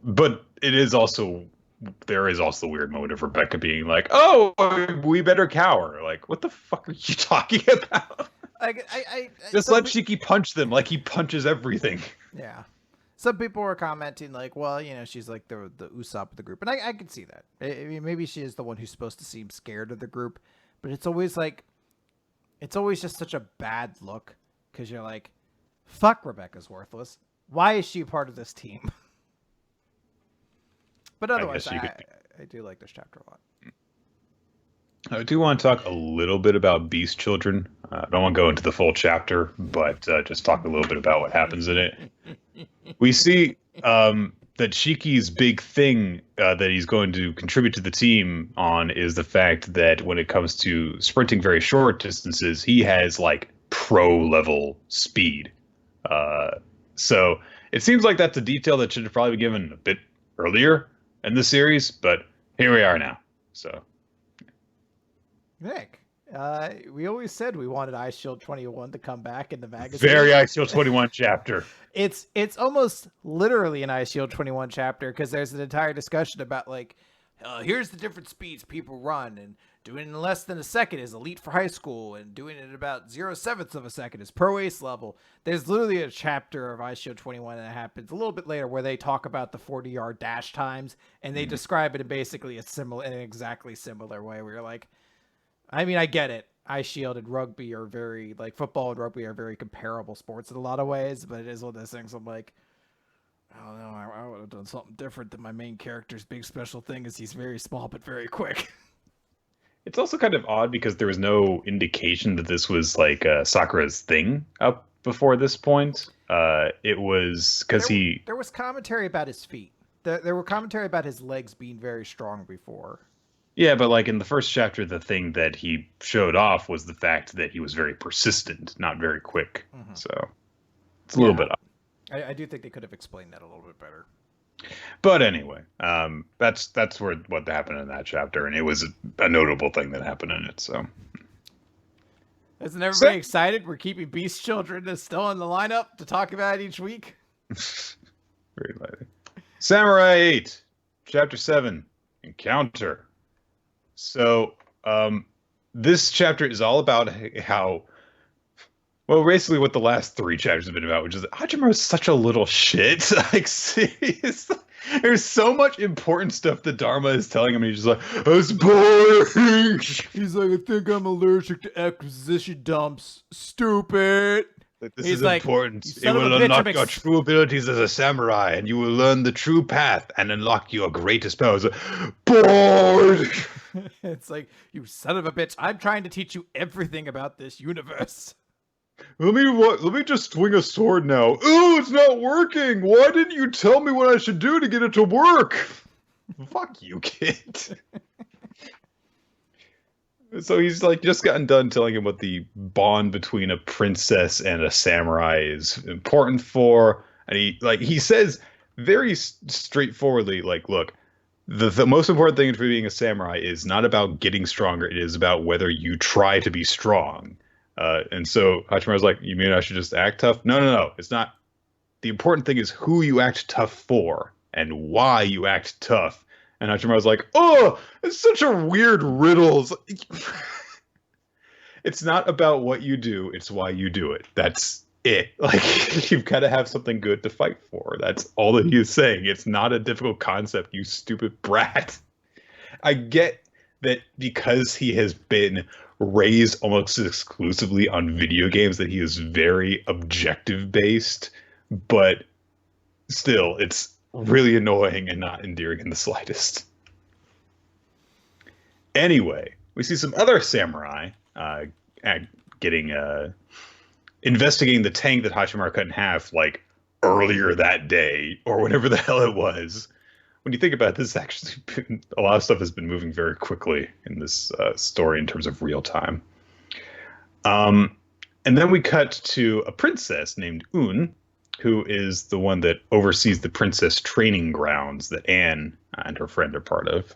But there is also the weird moment of Rebecca being like, oh, we better cower. Like, what the fuck are you talking about? Just let Shiki punch them like he punches everything. Yeah. Some people were commenting like, well, she's like the Usopp of the group. And I could see that. I mean, maybe she is the one who's supposed to seem scared of the group. But it's always just such a bad look. Because you're like, fuck, Rebecca's worthless. Why is she part of this team? But otherwise, I do like this chapter a lot. I do want to talk a little bit about Beast Children. I don't want to go into the full chapter, but just talk a little bit about what happens in it. We see that Shiki's big thing that he's going to contribute to the team on is the fact that when it comes to sprinting very short distances, he has like pro level speed. So it seems like that's a detail that should have probably been given a bit earlier in the series, but here we are now. So. Nick, we always said we wanted Ice Shield 21 to come back in the magazine. Very Ice Shield 21 chapter. It's almost literally an Ice Shield 21 chapter because there's an entire discussion about like, here's the different speeds people run, and doing it in less than a second is elite for high school, and doing it at about 0.7 of a second is pro ace level. There's literally a chapter of Ice Shield 21 that happens a little bit later where they talk about the 40-yard dash times, and they describe it in basically in an exactly similar way where you're like, I mean, I get it. Ice Shield and rugby are very, like, football and rugby are very comparable sports in a lot of ways, but it is one of those things I'm like, I don't know, I would have done something different than my main character's big special thing is he's very small but very quick. It's also kind of odd because there was no indication that this was, like, Sakura's thing up before this point. It was because There was commentary about his feet. There were commentary about his legs being very strong before. Yeah, but like in the first chapter, the thing that he showed off was the fact that he was very persistent, not very quick. Mm-hmm. So it's a little bit odd. I do think they could have explained that a little bit better. But anyway, that's what happened in that chapter, and it was a notable thing that happened in it. So, Isn't so everybody excited? We're keeping Beast Children is still in the lineup to talk about each week. very lightly. Samurai 8, Chapter 7, Encounter. So, this chapter is all about how, well, basically what the last three chapters have been about, which is that Hajime is such a little shit. Like, seriously. There's so much important stuff that Dharma is telling him, and he's just like, it's boring. He's like, I think I'm allergic to exposition dumps. Stupid. Like, this He's is like, important. you It son of a will bitch, unlock your true abilities as a samurai, and you will learn the true path and unlock your greatest powers. Bored. It's like, you son of a bitch, I'm trying to teach you everything about this universe. Let me just swing a sword now. Ooh, it's not working. Why didn't you tell me what I should do to get it to work? Fuck you, kid. So he's like just gotten done telling him what the bond between a princess and a samurai is important for, and he says very straightforwardly, like, look, the most important thing for being a samurai is not about getting stronger. It is about whether you try to be strong. And so Hachimaru's like, you mean I should just act tough? No, no, no. It's not. The important thing is who you act tough for and why you act tough. And Hachimaru's like, oh, it's such a weird riddle. It's not about what you do, it's why you do it. That's it. Like, you've got to have something good to fight for. That's all that he is saying. It's not a difficult concept, you stupid brat. I get that because he has been raised almost exclusively on video games that he is very objective based, but still, it's really annoying and not endearing in the slightest. Anyway, we see some other samurai getting investigating the tank that Hachimaru cut in half like earlier that day or whatever the hell it was. When you think about it, this actually been, a lot of stuff has been moving very quickly in this story in terms of real time. And then we cut to a princess named Un, who is the one that oversees the princess training grounds that Anne and her friend are part of.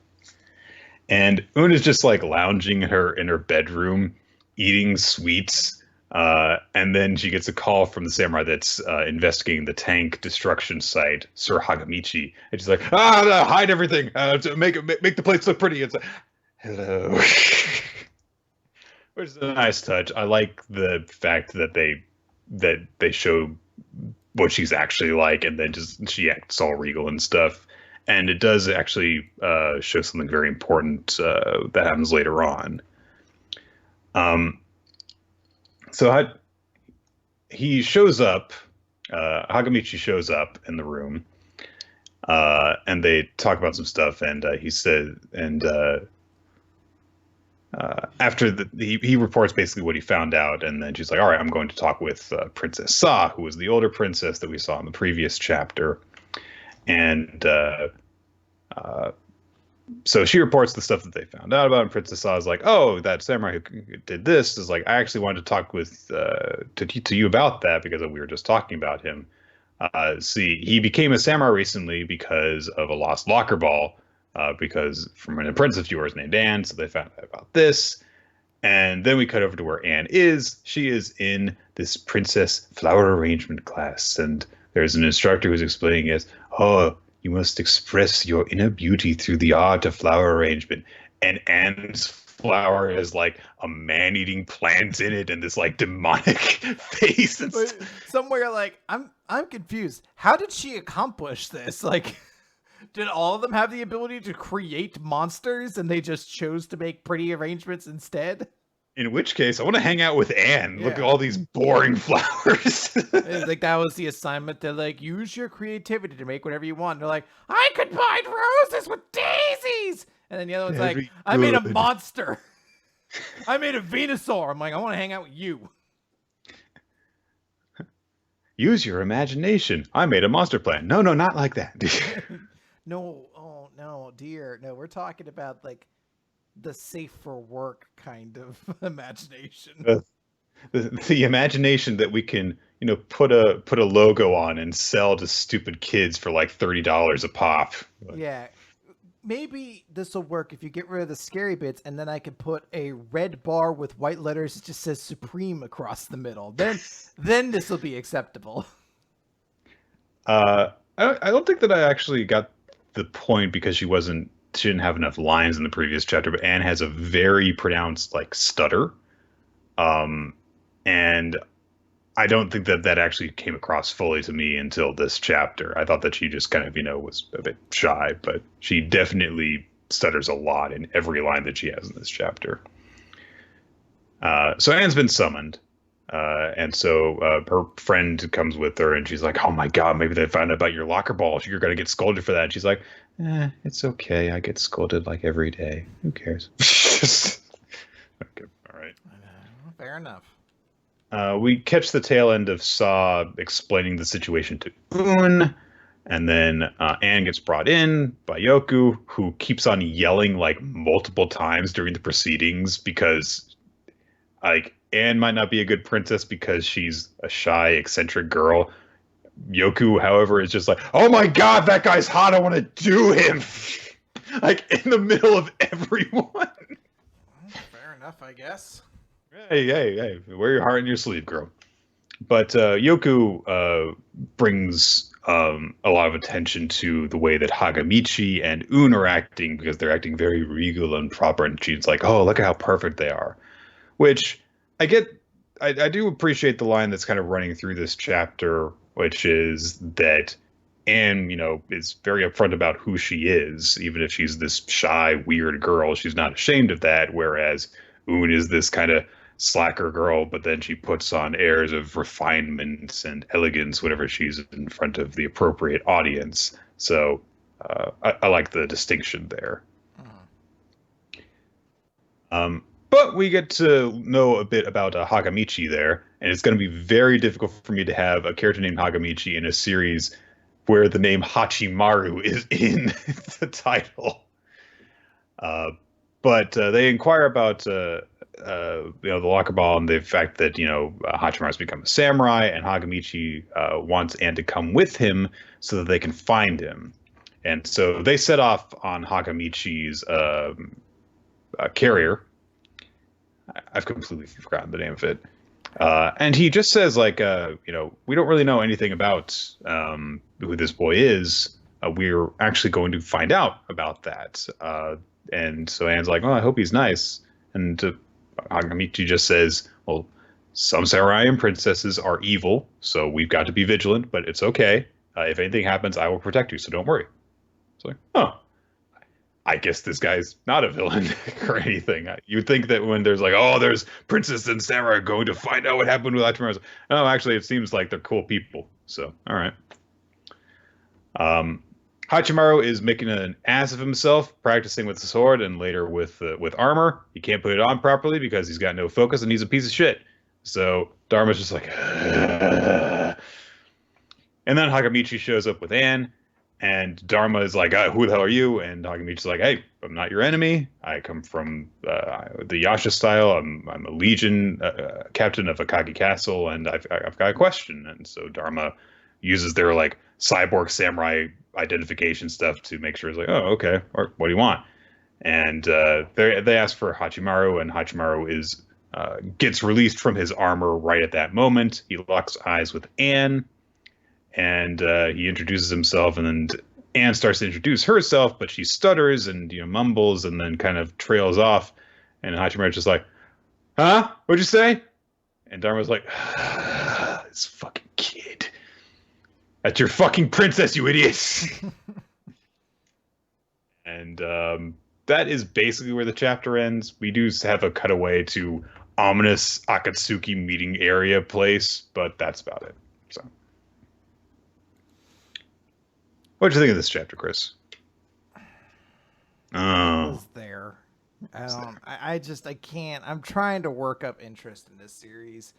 And Un is just like lounging in her bedroom, eating sweets. And then she gets a call from the samurai that's investigating the tank destruction site, Sir Hagamichi. And she's like, hide everything, to make the place look pretty. It's like, hello. Which is a nice touch. I like the fact that they show what she's actually like, and then just she acts all regal and stuff. And it does actually show something very important that happens later on. So he shows up. Hagamichi shows up in the room, and they talk about some stuff. And he said, and after he reports basically what he found out, and then she's like, "All right, I'm going to talk with Princess Sa, who was the older princess that we saw in the previous chapter." And so she reports the stuff that they found out about, and Princess Sa is like, "Oh, that samurai who did this is like, I actually wanted to talk with to you about that because we were just talking about him. See, he became a samurai recently because of a lost locker ball, because from an apprentice of yours named Anne. So they found out about this, and then we cut over to where Anne is. She is in this princess flower arrangement class, and there's an instructor who's explaining it. Oh, you must express your inner beauty through the art of flower arrangement. And Anne's flower is like a man-eating plant in it, and this like demonic face. But somewhere, like, I'm confused. How did she accomplish this? Like, did all of them have the ability to create monsters, and they just chose to make pretty arrangements instead? In which case, I want to hang out with Anne. Yeah. Look at all these boring flowers. Like, that was the assignment. They're like, use your creativity to make whatever you want. And they're like, I could bind roses with daisies. And then the other one's Very like, I made a good. monster. I made a Venusaur. I'm like, I want to hang out with you. Use your imagination. I made a monster plant. No, not like that. No, oh no, dear. No, we're talking about like the safe for work kind of imagination. the imagination that we can, put a logo on and sell to stupid kids for like $30 a pop. Yeah, maybe this will work if you get rid of the scary bits, and then I could put a red bar with white letters that just says Supreme across the middle. Then this will be acceptable. I don't think that I actually got the point because she didn't have enough lines in the previous chapter, but Anne has a very pronounced like stutter. Um, and I don't think that that actually came across fully to me until this chapter. I thought that she just kind of, was a bit shy, but she definitely stutters a lot in every line that she has in this chapter. So Anne's been summoned. And so her friend comes with her, and she's like, "Oh my God, maybe they found out about your locker ball. You're gonna get scolded for that." And she's like, "It's okay. I get scolded like every day. Who cares?" Okay, all right. Fair enough. We catch the tail end of Saw explaining the situation to Un, and then Anne gets brought in by Yoku, who keeps on yelling like multiple times during the proceedings because, like, Anne might not be a good princess because she's a shy, eccentric girl. Yoku, however, is just like, "Oh my God, that guy's hot. I want to do him." Like in the middle of everyone. Fair enough, I guess. Hey, wear your heart in your sleeve, girl. But Yoku brings a lot of attention to the way that Hagamichi and Un are acting because they're acting very regal and proper. And she's like, "Oh, look at how perfect they are." Which I get, I do appreciate the line that's kind of running through this chapter, which is that Anne, is very upfront about who she is, even if she's this shy, weird girl. She's not ashamed of that. Whereas Un is this kind of slacker girl, but then she puts on airs of refinement and elegance whenever she's in front of the appropriate audience. So I like the distinction there. But we get to know a bit about Hagamichi there, and it's going to be very difficult for me to have a character named Hagamichi in a series where the name Hachimaru is in the title. But they inquire about the locker ball and the fact that Hachimaru's become a samurai, and Hagamichi wants Anne to come with him so that they can find him. And so they set off on Hagamichi's carrier. I've completely forgotten the name of it. And he just says, like, we don't really know anything about who this boy is. We're actually going to find out about that. And so Anne's like, "Well, I hope he's nice." And Hagamichi just says, "Well, some samurai and princesses are evil, so we've got to be vigilant, but it's okay. If anything happens, I will protect you, so don't worry." It's like, oh, I guess this guy's not a villain or anything. You'd think that when there's like, "Oh, there's princess and samurai going to find out what happened with Hachimaru." No, actually, it seems like they're cool people. So, all right. Hachimaru is making an ass of himself, practicing with the sword and later with armor. He can't put it on properly because he's got no focus and he's a piece of shit. So Dharma's just like, "Ugh." And then Hagamichi shows up with Anne. And Dharma is like, "Who the hell are you?" And Hagamichi's like, "Hey, I'm not your enemy. I come from the Yasha style. I'm a legion captain of Akagi Castle, and I've got a question." And so Dharma uses their like cyborg samurai identification stuff to make sure it's like, "Oh, okay. Or what do you want?" And they ask for Hachimaru, and Hachimaru gets released from his armor right at that moment. He locks eyes with Anne. And he introduces himself, and then Anne starts to introduce herself, but she stutters and mumbles, and then kind of trails off. And Hachimaru's just like, "Huh? What'd you say?" And Dharma's like, "This fucking kid. That's your fucking princess, you idiots." And that is basically where the chapter ends. We do have a cutaway to ominous Akatsuki meeting area place, but that's about it. So. What'd you think of this chapter, Chris? It was there. I can't. I'm trying to work up interest in this series.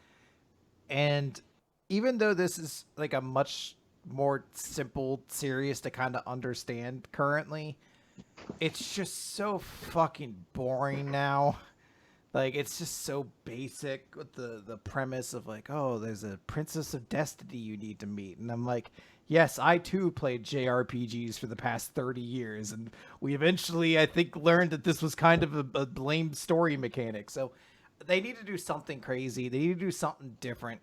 And even though this is like a much more simple series to kind of understand currently, it's just so fucking boring now. Like, it's just so basic with the premise of like, oh, there's a princess of destiny you need to meet. And I'm like, yes, I too played JRPGs for the past 30 years. And we eventually, I think, learned that this was kind of a lame story mechanic. So they need to do something crazy. They need to do something different.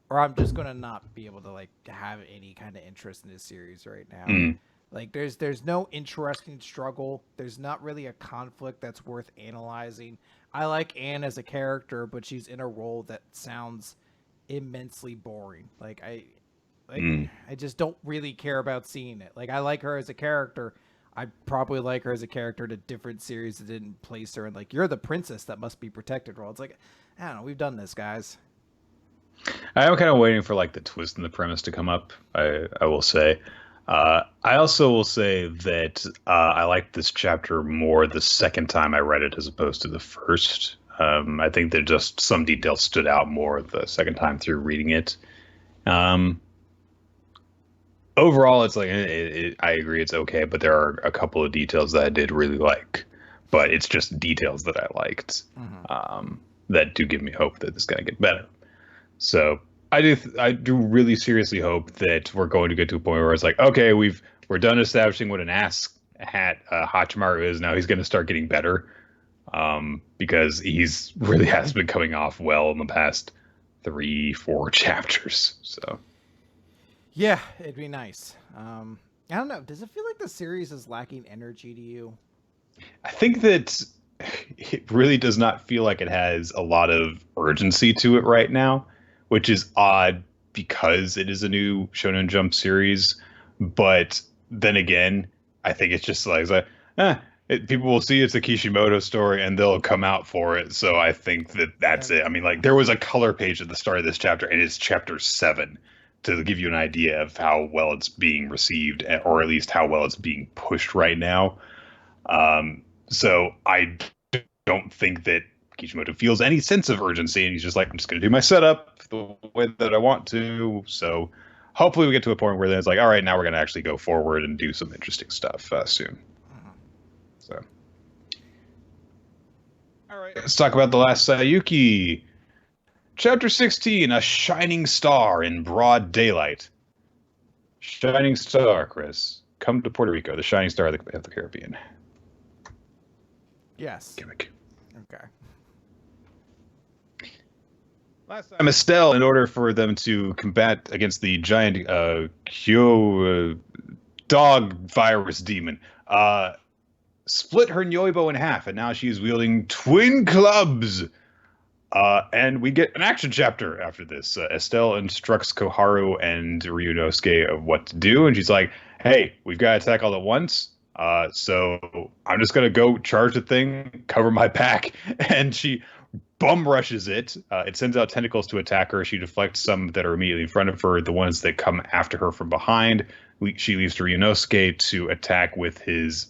Or I'm just going to not be able to like have any kind of interest in this series right now. Mm. Like there's no interesting struggle. There's not really a conflict that's worth analyzing. I like Anne as a character, but she's in a role that sounds immensely boring. Mm. I just don't really care about seeing it. Like I like her as a character. I probably like her as a character in a different series that didn't place her in like you're the princess that must be protected role. It's like I don't know, we've done this, guys. I am kind of waiting for like the twist in the premise to come up. I will say. I also will say that I liked this chapter more the second time I read it as opposed to the first. I think that just some details stood out more the second time through reading it. Um, Overall, it's like I agree it's okay, but there are a couple of details that I did really like. But it's just details that I liked that do give me hope that it's gonna get better. So I do really seriously hope that we're going to get to a point where it's like, okay, we're done establishing what an ass hat Hachimaru is. Now he's going to start getting better, because he's really has been coming off well in the past 3-4 chapters. So Yeah, it'd be nice. I don't know. Does it feel like the series is lacking energy to you? I think that it really does not feel like it has a lot of urgency to it right now, which is odd because it is a new Shonen Jump series. But then again, I think it's just like people will see it's a Kishimoto story and they'll come out for it. So I think that that's it. I mean, like there was a color page at the start of this chapter, and it's chapter 7 to give you an idea of how well it's being received, or at least how well it's being pushed right now. So I don't think that Kishimoto feels any sense of urgency, and he's just like, I'm just going to do my setup the way that I want to. So hopefully we get to a point where then it's like, all right, now we're going to actually go forward and do some interesting stuff soon. So, all right, let's talk about the Last Saiyuki. Chapter 16, A Shining Star in Broad Daylight. Shining Star, Chris. Come to Puerto Rico, the shining star of the Caribbean. Yes. Gimmick. Okay. Last time, Estelle, in order for them to combat against the giant Kyo dog virus demon, split her Nyoibo in half, and now she's wielding twin clubs. And we get an action chapter after this. Estelle instructs Koharu and Ryunosuke of what to do, and she's like, hey, we've got to attack all at once. So I'm just going to go charge the thing, cover my back, and she bum rushes it. It sends out tentacles to attack her. She deflects some that are immediately in front of her. The ones that come after her from behind, she leaves to Ryunosuke to attack with his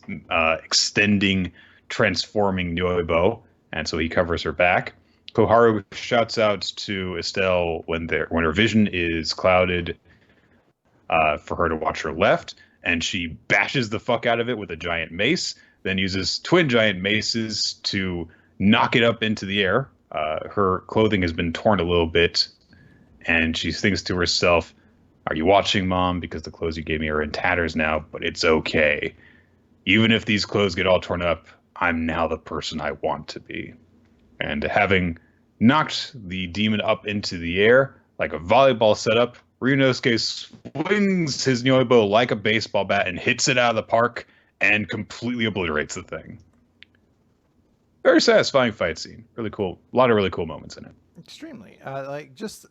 extending, transforming Nyoibo, and so he covers her back. Koharu shouts out to Estelle when her vision is clouded, for her to watch her left, and she bashes the fuck out of it with a giant mace, then uses twin giant maces to knock it up into the air. Her clothing has been torn a little bit, and she thinks to herself, are you watching, Mom? Because the clothes you gave me are in tatters now, but it's okay. Even if these clothes get all torn up, I'm now the person I want to be. And having knocked the demon up into the air like a volleyball setup, Ryunosuke swings his Nyoibo like a baseball bat and hits it out of the park and completely obliterates the thing. Very satisfying fight scene. Really cool. A lot of really cool moments in it. Extremely. Like just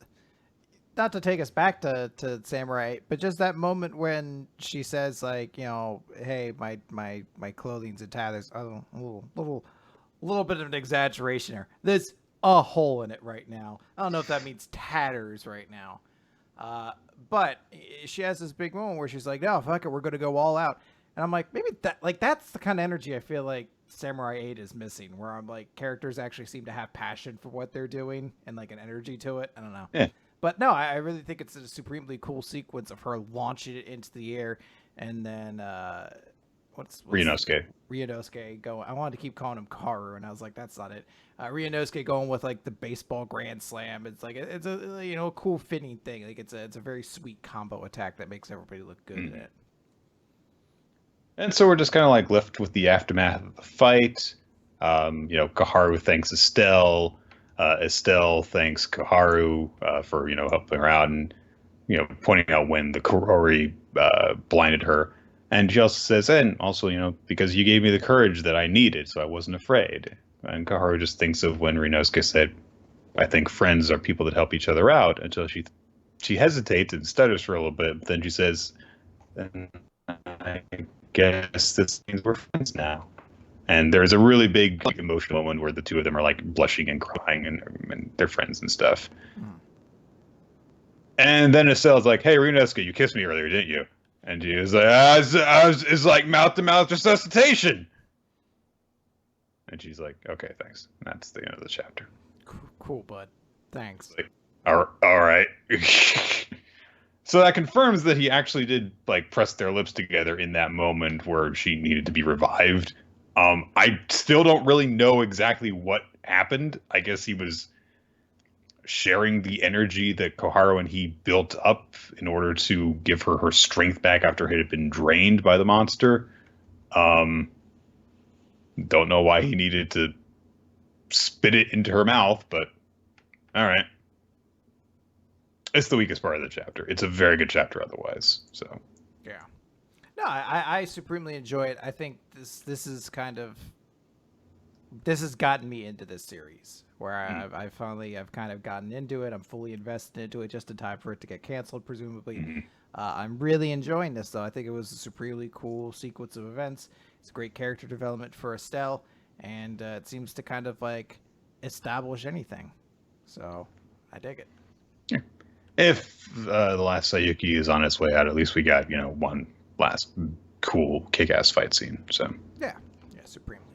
not to take us back to Samurai, but just that moment when she says like, you know, hey, my clothing's in tatters. A little bit of an exaggeration here. There's a hole in it right now. I don't know if that means tatters right now. But she has this big moment where she's like, no, fuck it, we're going to go all out. And I'm like, maybe that's the kind of energy I feel like Samurai 8 is missing, where I'm like, characters actually seem to have passion for what they're doing and like an energy to it. I don't know. Yeah. But no, I really think it's a supremely cool sequence of her launching it into the air and then what's Ryunosuke. Ryunosuke going. I wanted to keep calling him Karu, and I was like, that's not it. Ryunosuke going with like the baseball grand slam. It's like it's a a cool fitting thing. Like it's a very sweet combo attack that makes everybody look good in it. And so we're just kind of like left with the aftermath of the fight. Kaharu thanks Estelle. Estelle thanks Kaharu for helping her out and pointing out when the Kurori blinded her. And she also says, and also because you gave me the courage that I needed, so I wasn't afraid. And Kaharu just thinks of when Ryunosuke said, "I think friends are people that help each other out." Until she hesitates and stutters for a little bit, but then she says, "And I guess this means we're friends now." And there's a really big emotional moment where the two of them are like blushing and crying and they're friends and stuff. And then Estelle's like, "Hey, Ryunosuke, you kissed me earlier, didn't you?" And she was like, it's like mouth-to-mouth resuscitation. And she's like, "Okay, thanks." And that's the end of the chapter. Cool, bud. Thanks. Like, all right. So that confirms that he actually did like press their lips together in that moment where she needed to be revived. I still don't really know exactly what happened. I guess he was sharing the energy that Koharu and he built up in order to give her strength back after it had been drained by the monster. Don't know why he needed to spit it into her mouth, but all right. It's the weakest part of the chapter. It's a very good chapter otherwise. So yeah. No, I supremely enjoy it. I think this has gotten me into this series where I've kind of gotten into it. I'm fully invested into it just in time for it to get canceled, presumably. Mm-hmm. I'm really enjoying this, though. I think it was a supremely cool sequence of events. It's great character development for Estelle, and it seems to kind of like establish anything. So I dig it. Yeah. If the Last Saiyuki is on its way out, at least we got one last cool kick-ass fight scene. So yeah, supremely.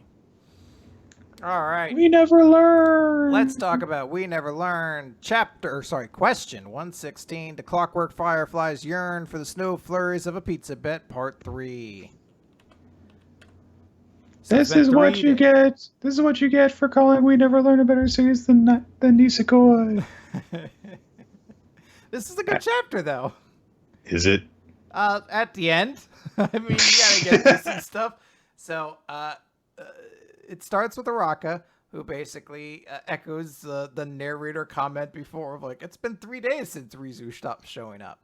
All right. We never learn. Let's talk about We Never Learn. Question 116. The Clockwork Fireflies Yearn for the Snow Flurries of a Pizza Bet, Part 3. So this is what you get. This is what you get for calling We Never Learn a better series than Nisekoi. This is a good chapter, though. Is it? At the end. I mean, you gotta get this and stuff. So, it starts with Araka, who basically echoes the narrator comment before of like, it's been 3 days since Rizu stopped showing up.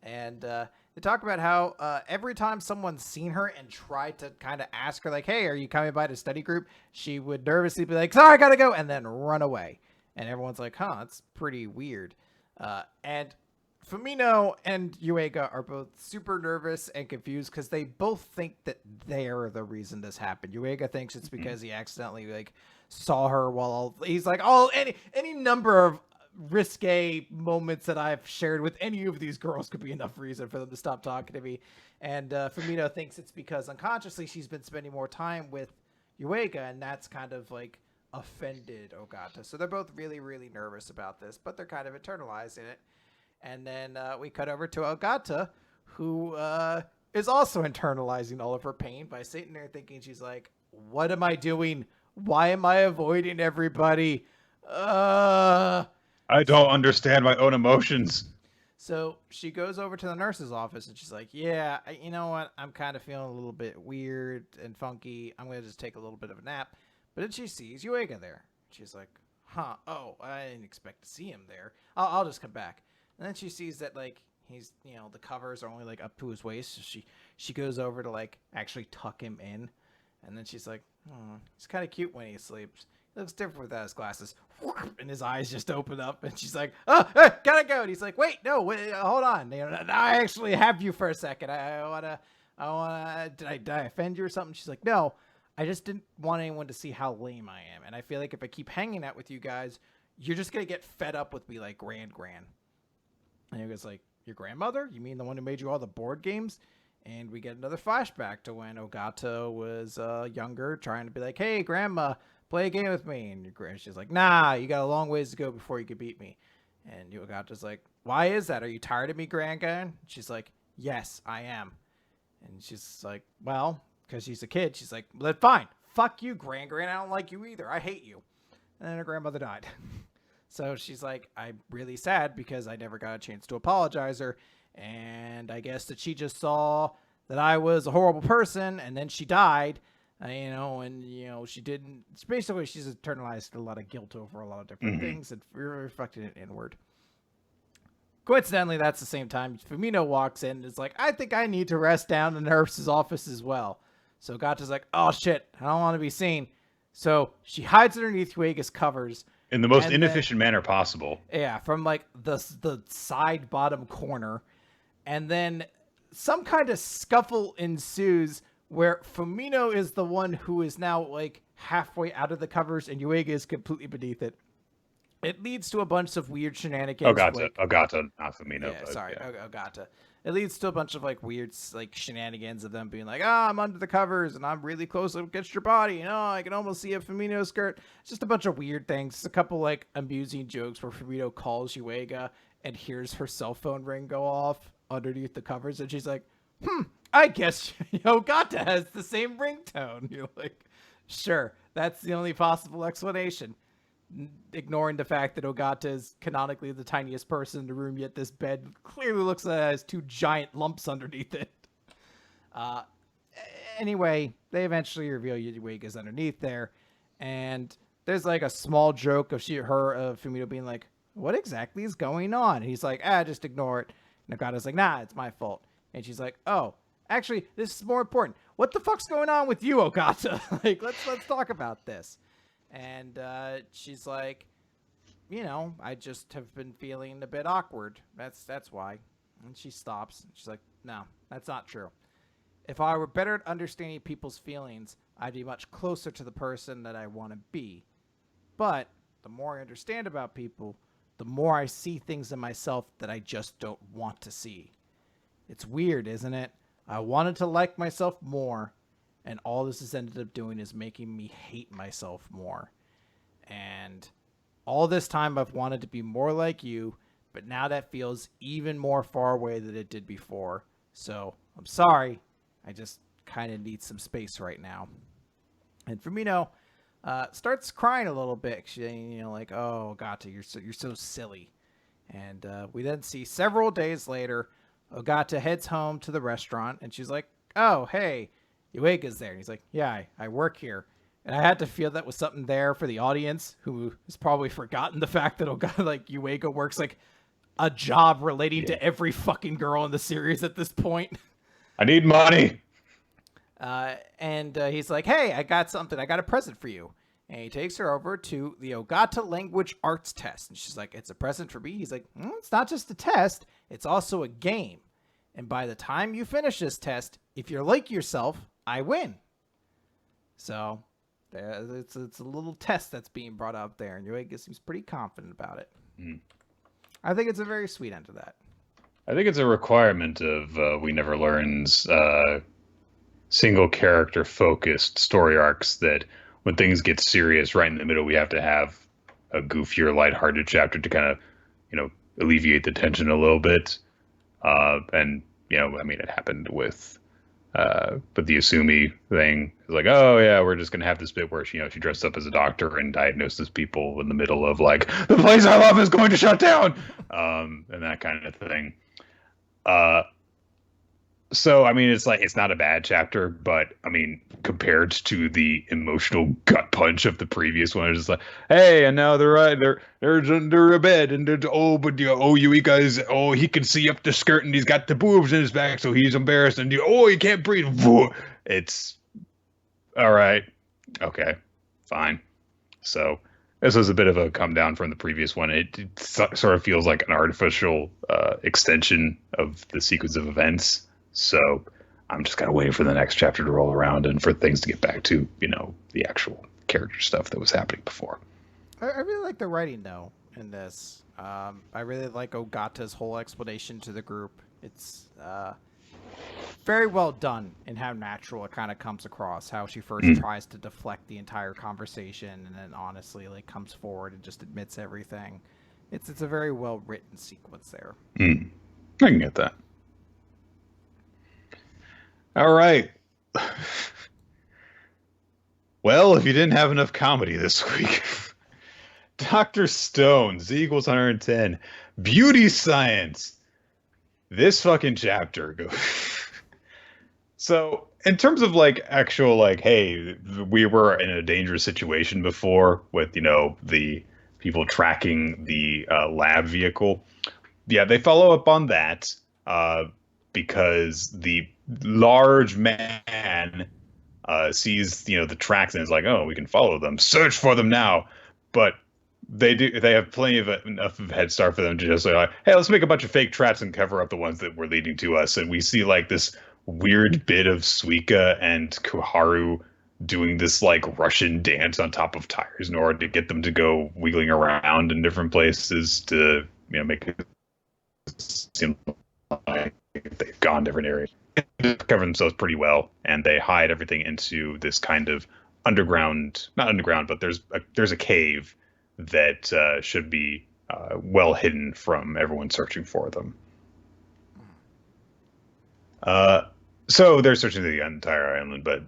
And they talk about how every time someone's seen her and tried to kind of ask her like, "Hey, are you coming by the study group?" she would nervously be like, "Sorry, I gotta go," and then run away. And everyone's like, "Huh, that's pretty weird." And Fumino and Yuiga are both super nervous and confused because they both think that they're the reason this happened. Yuiga thinks it's because he accidentally like saw her while he's like, any number of risque moments that I've shared with any of these girls could be enough reason for them to stop talking to me. And Fumino thinks it's because unconsciously she's been spending more time with Yuiga, and that's kind of like offended Ogata. So they're both really, really nervous about this, but they're kind of internalizing it. And then we cut over to Ogata, who is also internalizing all of her pain by sitting there thinking, she's like, "What am I doing? Why am I avoiding everybody? I don't understand my own emotions." So she goes over to the nurse's office and she's like, "Yeah, you know what? I'm kind of feeling a little bit weird and funky. I'm going to just take a little bit of a nap." But then she sees Yuiga there. She's like, "Huh, oh, I didn't expect to see him there. I'll just come back." And then she sees that like he's, the covers are only like up to his waist. So she goes over to like actually tuck him in. And then she's like, he's kind of cute when he sleeps. He looks different without his glasses. And his eyes just open up. And she's like, "Oh, gotta go." And he's like, wait, hold on. I actually have you for a second. I wanna, did I offend you or something? She's like, "No, I just didn't want anyone to see how lame I am. And I feel like if I keep hanging out with you guys, you're just going to get fed up with me like Gran." And he goes like, "Your grandmother? You mean the one who made you all the board games?" And we get another flashback to when Ogata was younger, trying to be like, "Hey, Grandma, play a game with me." And she's like, "Nah, you got a long ways to go before you can beat me." And Ogata's like, "Why is that? Are you tired of me, Grandma?" And she's like, "Yes, I am." And she's like, "Well, because she's a kid. She's like, well, then fine. Fuck you, Gran. I don't like you either. I hate you. And then her grandmother died. So she's like, I'm really sad because I never got a chance to apologize her. And I guess that she just saw that I was a horrible person, and then she died, she didn't. Basically, she's internalized a lot of guilt over a lot of different things and reflected it inward. Coincidentally, that's the same time Fumino walks in and is like, I think I need to rest down in the nurse's office as well. So Gata's like, oh shit, I don't want to be seen. So she hides underneath Yuega's covers. In the most inefficient manner possible. Yeah, from like the side bottom corner. And then some kind of scuffle ensues where Fumino is the one who is now like halfway out of the covers and Yuega is completely beneath it. It leads to a bunch of weird shenanigans. Ogata, not Fumino. Yeah, sorry, Ogata. It leads to a bunch of like weird like shenanigans of them being like, I'm under the covers and I'm really close against your body. I can almost see a Fumino skirt. It's just a bunch of weird things. It's a couple like amusing jokes where Fumino calls Yuega and hears her cell phone ring go off underneath the covers, and she's like, I guess Ogata has the same ringtone. You're like, sure, that's the only possible explanation. Ignoring the fact that Ogata is canonically the tiniest person in the room, yet this bed clearly looks like it has two giant lumps underneath it. Anyway, they eventually reveal Yuega's underneath there, and there's like a small joke of Fumino being like, what exactly is going on? And he's like, just ignore it. And Ogata's like, nah, it's my fault. And she's like, oh, actually, this is more important. What the fuck's going on with you, Ogata? Like, let's talk about this. And she's like, I just have been feeling a bit awkward. That's why. And she stops. She's like, no, that's not true. If I were better at understanding people's feelings, I'd be much closer to the person that I want to be. But the more I understand about people, the more I see things in myself that I just don't want to see. It's weird, isn't it? I wanted to like myself more, and all this has ended up doing is making me hate myself more. And all this time I've wanted to be more like you, but now that feels even more far away than it did before. So I'm sorry. I just kind of need some space right now. And Fumino starts crying a little bit. She, like, oh, Ogata, you're so silly. And we then see several days later, Ogata heads home to the restaurant, and she's like, oh, hey, Yuega's there. And he's like, yeah, I work here. And I had to feel that was something there for the audience who has probably forgotten the fact that Yuega works like a job relating to every fucking girl in the series at this point. I need money. And he's like, hey, I got something. I got a present for you. And he takes her over to the Ogata language arts test. And she's like, it's a present for me. He's like, it's not just a test. It's also a game. And by the time you finish this test, if you're like yourself, I win. So it's a little test that's being brought up there. And Yuega seems pretty confident about it. I think it's a very sweet end to that. I think it's a requirement of We Never Learn's single character focused story arcs that when things get serious right in the middle, we have to have a goofier, lighthearted chapter to kind of, alleviate the tension a little bit. And, it happened with the Asumi thing. It's like, oh, yeah, we're just going to have this bit where she dressed up as a doctor and diagnoses people in the middle of, like, the place I love is going to shut down, and that kind of thing. So, it's not a bad chapter, but, compared to the emotional gut punch of the previous one, it's just like, hey, and now they're under a bed, and Yuika is, he can see up the skirt, and he's got the boobs in his back, so he's embarrassed, and he can't breathe. It's, all right, okay, fine. So, this was a bit of a come down from the previous one. It sort of feels like an artificial extension of the sequence of events. So I'm just kind of waiting for the next chapter to roll around and for things to get back to, the actual character stuff that was happening before. I really like the writing, though, in this. I really like Ogata's whole explanation to the group. It's very well done in how natural it kind of comes across, how she first tries to deflect the entire conversation and then honestly comes forward and just admits everything. It's a very well written sequence there. I can get that. All right. Well, if you didn't have enough comedy this week, Dr. Stone, Z equals 110, beauty science. This fucking chapter goes. So, in terms of like actual, like, hey, we were in a dangerous situation before with, the people tracking the lab vehicle. Yeah, they follow up on that because the large man sees, the tracks and is like, oh, we can follow them, search for them now. But they have plenty of enough of a head start for them to just say, like, hey, let's make a bunch of fake traps and cover up the ones that were leading to us. And we see like this weird bit of Suika and Koharu doing this like Russian dance on top of tires in order to get them to go wheeling around in different places to, make it seem like they've gone different areas. They cover themselves pretty well, and they hide everything into this kind of underground, not underground, but there's a cave that should be well hidden from everyone searching for them. So they're searching the entire island, but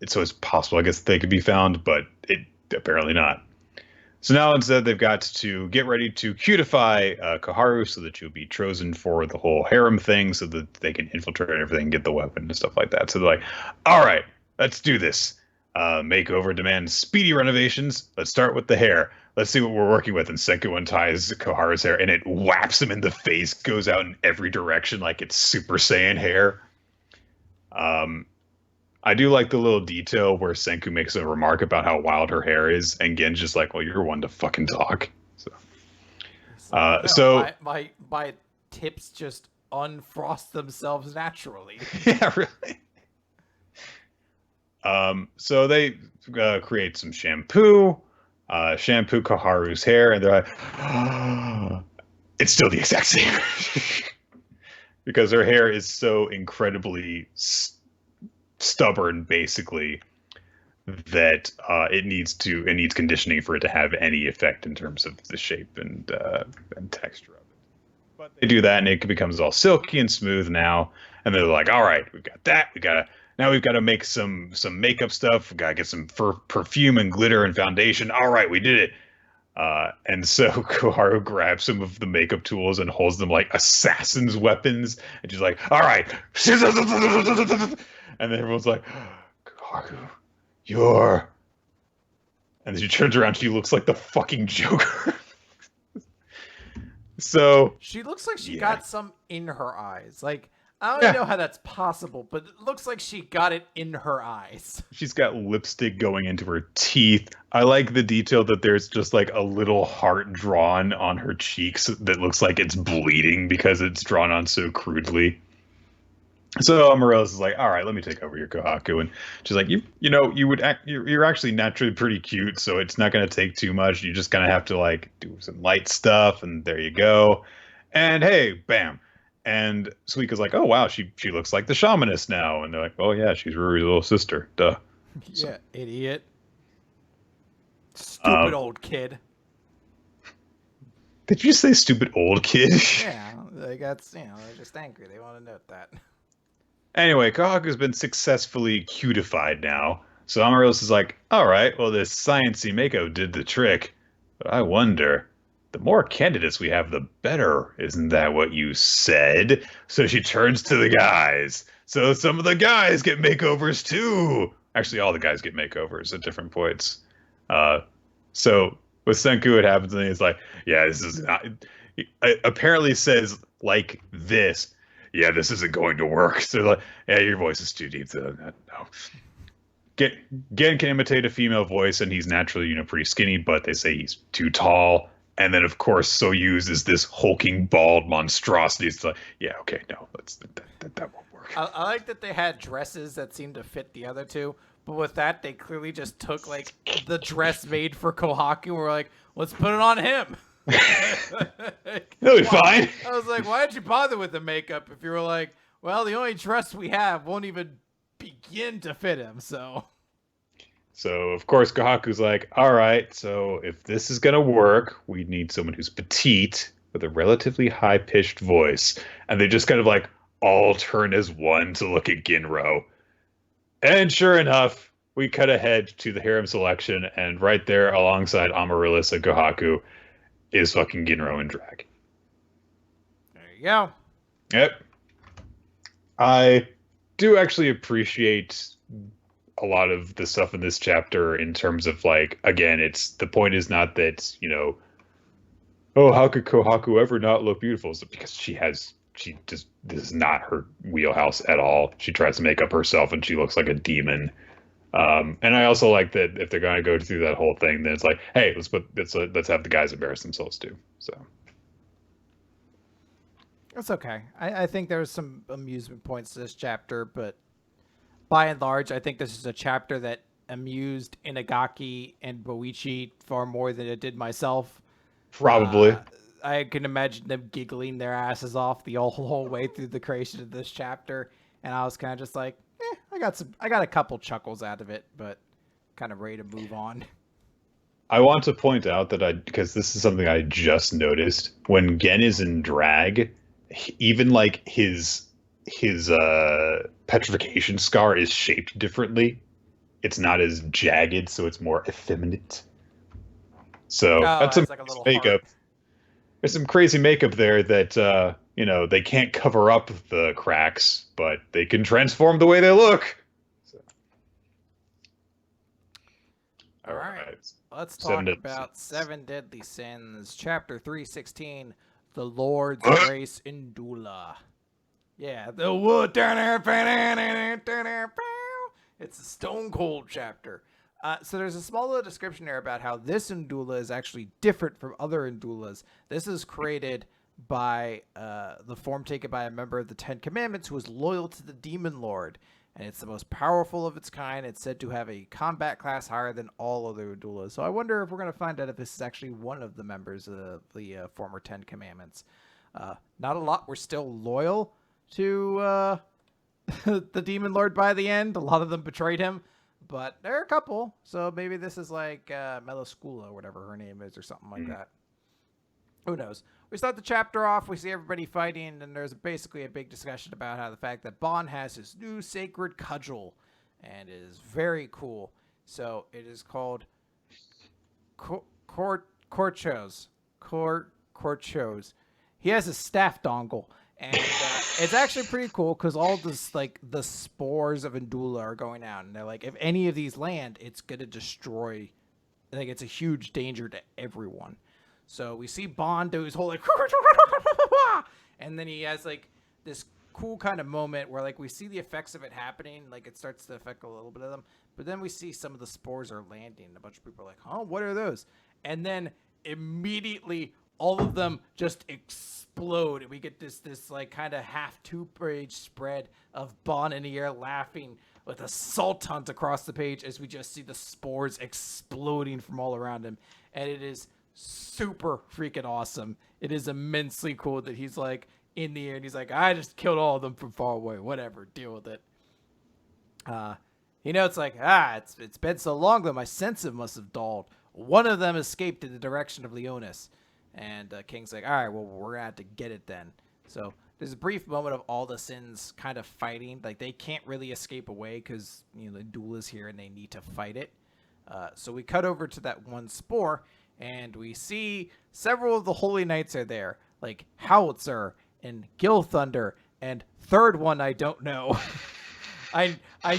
it's possible, I guess, they could be found, but it apparently not. So now instead they've got to get ready to cutify Koharu so that she'll be chosen for the whole harem thing so that they can infiltrate everything, get the weapon and stuff like that. So they're like, all right, let's do this. Makeover demands speedy renovations. Let's start with the hair. Let's see what we're working with. And Senku unties Koharu's hair and it whaps him in the face, goes out in every direction like it's Super Saiyan hair. I do like the little detail where Senku makes a remark about how wild her hair is, and Gen's just like, well, you're one to fucking talk. So, my tips just unfrost themselves naturally. Yeah, really. So they create some shampoo Koharu's hair, and they're like, oh, it's still the exact same. Because her hair is so incredibly stubborn, basically, that it needs conditioning for it to have any effect in terms of the shape and texture of it. But they do that, and it becomes all silky and smooth now. And they're like, all right, we've got that. We've got to make some makeup stuff. We've got to get some perfume and glitter and foundation. All right, we did it. And so Koharu grabs some of the makeup tools and holds them like assassin's weapons. And she's like, all right. And then everyone's like, Koharu, you're... And then she turns around, she looks like the fucking Joker. So... She looks like she got some in her eyes. Like, I don't even know how that's possible, but it looks like she got it in her eyes. She's got lipstick going into her teeth. I like the detail that there's just like a little heart drawn on her cheeks that looks like it's bleeding because it's drawn on so crudely. So Amaryllis is like, all right, let me take over your Kohaku. And she's like, you're actually naturally pretty cute, so it's not going to take too much. You're just going to have to like do some light stuff, and there you go. And hey, bam. And Suika's like, oh, wow, she looks like the shamanist now. And they're like, oh, yeah, she's Ruri's little sister. Duh. Yeah, idiot. Stupid old kid. Did you say stupid old kid? Yeah, they're just angry. They want to note that. Anyway, Kohaku's been successfully cutified now. So Amaryllis is like, all right, well, this sciencey Mako did the trick. But I wonder, the more candidates we have, the better. Isn't that what you said? So she turns to the guys. So some of the guys get makeovers too. Actually, all the guys get makeovers at different points. So with Senku, it happens, and he's like, yeah, this is not... It apparently says like this. Yeah, this isn't going to work. So like, yeah, your voice is too deep. So no. Gen can imitate a female voice, and he's naturally, pretty skinny, but they say he's too tall. And then, of course, Soyuz is this hulking, bald monstrosity. It's like, yeah, okay, no, that won't work. I like that they had dresses that seemed to fit the other two, but with that, they clearly just took like the dress made for Kohaku and were like, let's put it on him. He'll be fine. I was like, why did you bother with the makeup if you were like, well, the only dress we have won't even begin to fit him, so of course Kohaku's like, all right, so if this is gonna work, we need someone who's petite with a relatively high-pitched voice. And they just kind of like all turn as one to look at Ginro. And sure enough, we cut ahead to the harem selection, and right there, alongside Amaryllis and Kohaku, is fucking Ginro in drag. There you go. Yep. I do actually appreciate a lot of the stuff in this chapter in terms of like, again, it's the point is not that, oh, how could Kohaku ever not look beautiful? It's because she just, this is not her wheelhouse at all. She tries to make up herself and she looks like a demon. And I also like that if they're gonna go through that whole thing, then it's like, hey, let's have the guys embarrass themselves too. So it's okay. I think there's some amusement points to this chapter, but by and large, I think this is a chapter that amused Inagaki and Boichi far more than it did myself. probably. I can imagine them giggling their asses off the whole way through the creation of this chapter, and I was kind of just like, I got a couple chuckles out of it, but kind of ready to move on. I want to point out that because this is something I just noticed, when Gen is in drag, even like his petrification scar is shaped differently. It's not as jagged, so it's more effeminate. So that's some like a little makeup. heart. There's some crazy makeup there that they can't cover up the cracks, but they can transform the way they look. So. All right. Let's talk about Seven Deadly Sins, Chapter 316, The Lord's Grace in Dula. Yeah, the wood. It's a stone cold chapter. So there's a small little description there about how this Ndula is actually different from other Ndulas. This is created by the form taken by a member of the Ten Commandments who is loyal to the Demon Lord. And it's the most powerful of its kind. It's said to have a combat class higher than all other Ndulas. So I wonder if we're going to find out if this is actually one of the members of the former Ten Commandments. Not a lot. We're still loyal to the Demon Lord by the end. A lot of them betrayed him. But there are a couple, so maybe this is like Melascula or whatever her name is or something like that. Who knows? We start the chapter off, we see everybody fighting, and there's basically a big discussion about how the fact that Bon has his new sacred cudgel, and it is very cool. So it is called Korchos. He has a staff dongle. And it's actually pretty cool because all this, like, the spores of Ndula are going out. And they're like, if any of these land, it's going to destroy. Like, it's a huge danger to everyone. So we see Bond do his whole, like, and then he has, like, this cool kind of moment where, like, we see the effects of it happening. Like, it starts to affect a little bit of them. But then we see some of the spores are landing. A bunch of people are like, huh, what are those? And then immediately all of them just explode, and we get this like kind of half 2-page spread of Bon in the air laughing with a salt hunt across the page as we just see the spores exploding from all around him, and it is super freaking awesome. It is immensely cool that he's like in the air and he's like, I just killed all of them from far away. Whatever, deal with it. It's like it's been so long that my senses must have dulled. One of them escaped in the direction of Leonis. And King's like, all right, well, we're going to have to get it then. So there's a brief moment of all the Sins kind of fighting. Like, they can't really escape away because, the duel is here and they need to fight it. So we cut over to that one spore, and we see several of the Holy Knights are there. Like Howitzer and Gil Thunder and third one I don't know. I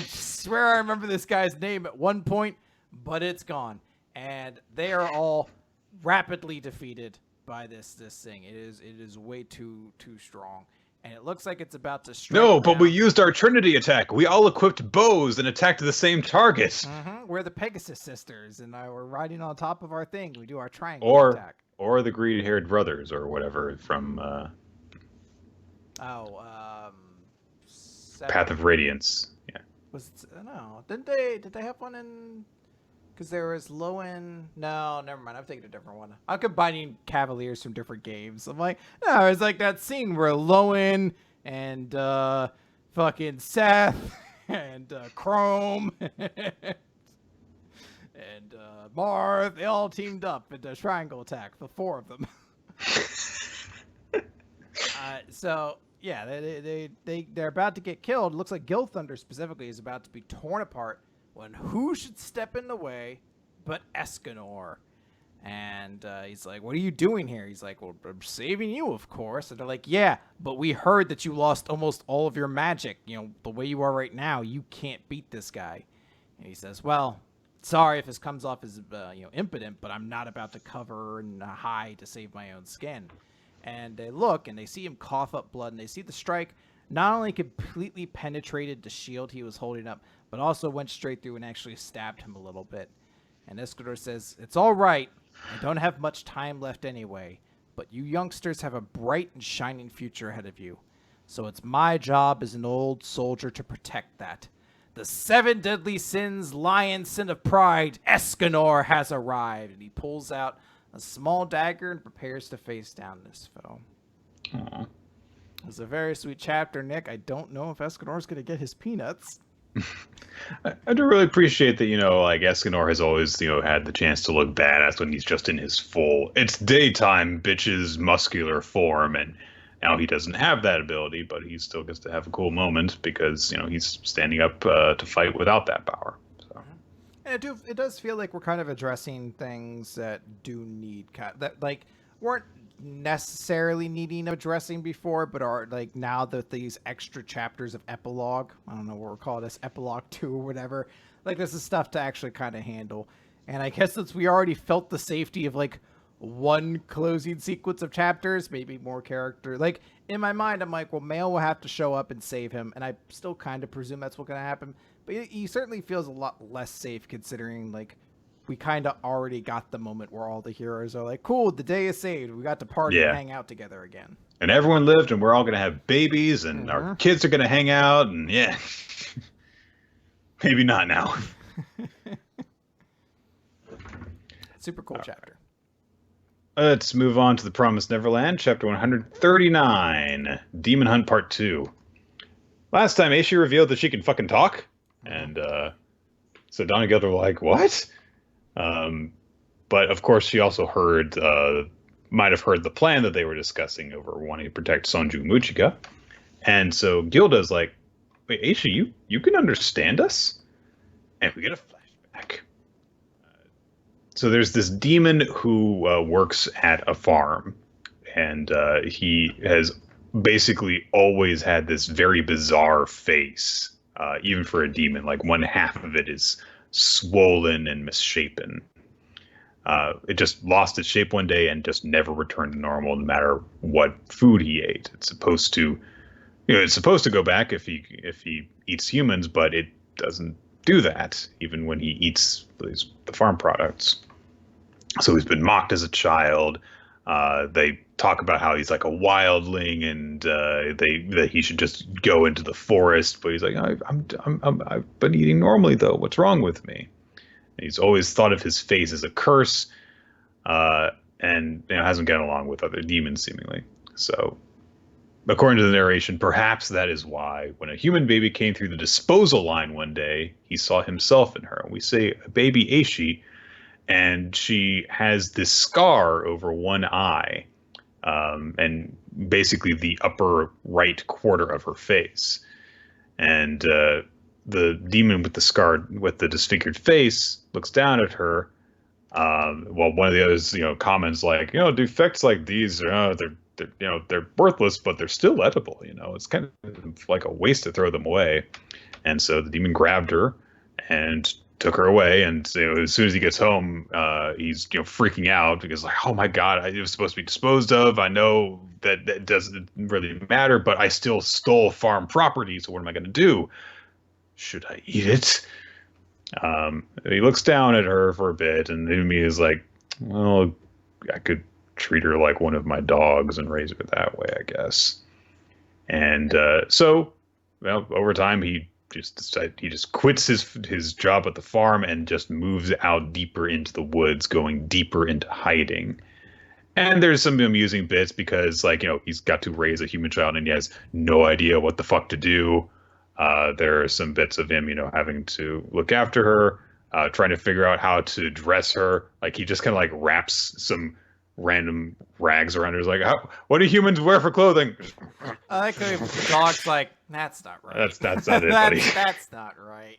swear I remember this guy's name at one point, but it's gone. And they are all rapidly defeated by this thing. It is way too strong, and it looks like it's about to strike. No, but we used our Trinity attack. We all equipped bows and attacked the same target. Mm-hmm. We're the Pegasus sisters, and we're riding on top of our thing. We do our triangle attack. Or the green-haired brothers, or whatever from Path of Radiance. Yeah. Did they have one in? Because there was Lowen. No, never mind. I'm taking a different one. I'm combining Cavaliers from different games. I'm like, no, it's like that scene where Lowen and fucking Seth and Chrome and Marth, they all teamed up in a triangle attack. The 4 of them. So yeah, they're about to get killed. It looks like Gil Thunder specifically is about to be torn apart. when who should step in the way but Escanor. And he's like, what are you doing here? He's like, well, I'm saving you, of course. And they're like, yeah, but we heard that you lost almost all of your magic. You know, the way you are right now, you can't beat this guy. And he says, well, sorry if this comes off as, impotent, but I'm not about to cover and hide to save my own skin. And they look, and they see him cough up blood, and they see the strike not only completely penetrated the shield he was holding up, but also went straight through and actually stabbed him a little bit. And Escanor says, it's all right. I don't have much time left anyway, but you youngsters have a bright and shining future ahead of you. So it's my job as an old soldier to protect that. The 7 deadly sins, lion sin of pride, Escanor has arrived. And he pulls out a small dagger and prepares to face down this foe. Aww. It was a very sweet chapter, Nick. I don't know if Escanor's going to get his peanuts. I do really appreciate that, like Escanor has always, had the chance to look badass when he's just in his full, it's daytime, bitches, muscular form. And now he doesn't have that ability, but he still gets to have a cool moment because, he's standing up to fight without that power. So. And it does feel like we're kind of addressing things that do need, that like weren't necessarily needing addressing before, but are like now that these extra chapters of epilogue, I don't know what we're calling this, epilogue 2 or whatever, like this is stuff to actually kind of handle. And I guess since we already felt the safety of like one closing sequence of chapters, maybe more character, like in my mind I'm like, well, Mail will have to show up and save him, and I still kind of presume that's what's going to happen, but he certainly feels a lot less safe considering like we kind of already got the moment where all the heroes are like, cool, the day is saved. We got to party and hang out together again. And everyone lived, and we're all going to have babies, and our kids are going to hang out, and yeah. Maybe not now. Super cool chapter. Let's move on to the Promised Neverland, chapter 139, Demon Hunt Part 2. Last time, Aishi revealed that she can fucking talk, and so Donna and Gilda were like, what? But of course she also might have heard the plan that they were discussing over wanting to protect Sonju Muchika. And so Gilda's like, wait, Aisha, you can understand us? And we get a flashback. So there's this demon who works at a farm, and he has basically always had this very bizarre face, even for a demon. Like one half of it is swollen and misshapen. It just lost its shape one day and just never returned to normal, no matter what food he ate. It's supposed to, it's supposed to go back if he eats humans, but it doesn't do that even when he eats the farm products. So he's been mocked as a child. They talk about how he's like a wildling, and that he should just go into the forest. But he's like, I've been eating normally though. What's wrong with me? And he's always thought of his face as a curse, and hasn't gotten along with other demons seemingly. So, according to the narration, perhaps that is why when a human baby came through the disposal line one day, he saw himself in her. We say baby Aishi. And she has this scar over one eye, and basically the upper right quarter of her face. And the demon with the scar, with the disfigured face, looks down at her. While one of the others, comments like, defects like these, they're worthless, but they're still edible. It's kind of like a waste to throw them away. And so the demon grabbed her and took her away, and as soon as he gets home, he's freaking out because like, oh my god, it was supposed to be disposed of. I know that doesn't really matter, but I still stole farm property, so what am I going to do? Should I eat it? He looks down at her for a bit, and then is like, well, I could treat her like one of my dogs and raise her that way, I guess. And so over time he just quits his job at the farm and just moves out deeper into the woods, going deeper into hiding. And there's some amusing bits because, he's got to raise a human child and he has no idea what the fuck to do. There are some bits of him, having to look after her, trying to figure out how to dress her. Like, he just kind of wraps some random rags around her. He's like, what do humans wear for clothing? I like if the dog's like, that's not right. That's not it, buddy. That's not right.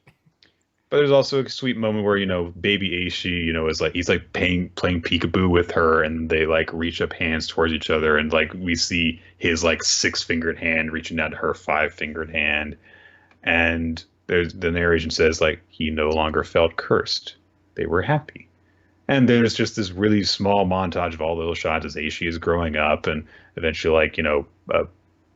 But there's also a sweet moment where, baby Aishi, is like he's like playing peekaboo with her, and they like reach up hands towards each other, and like we see his like six-fingered hand reaching out to her five-fingered hand, and there's the narration says like he no longer felt cursed. They were happy. And there's just this really small montage of all the little shots as Aishi is growing up, and eventually, like, a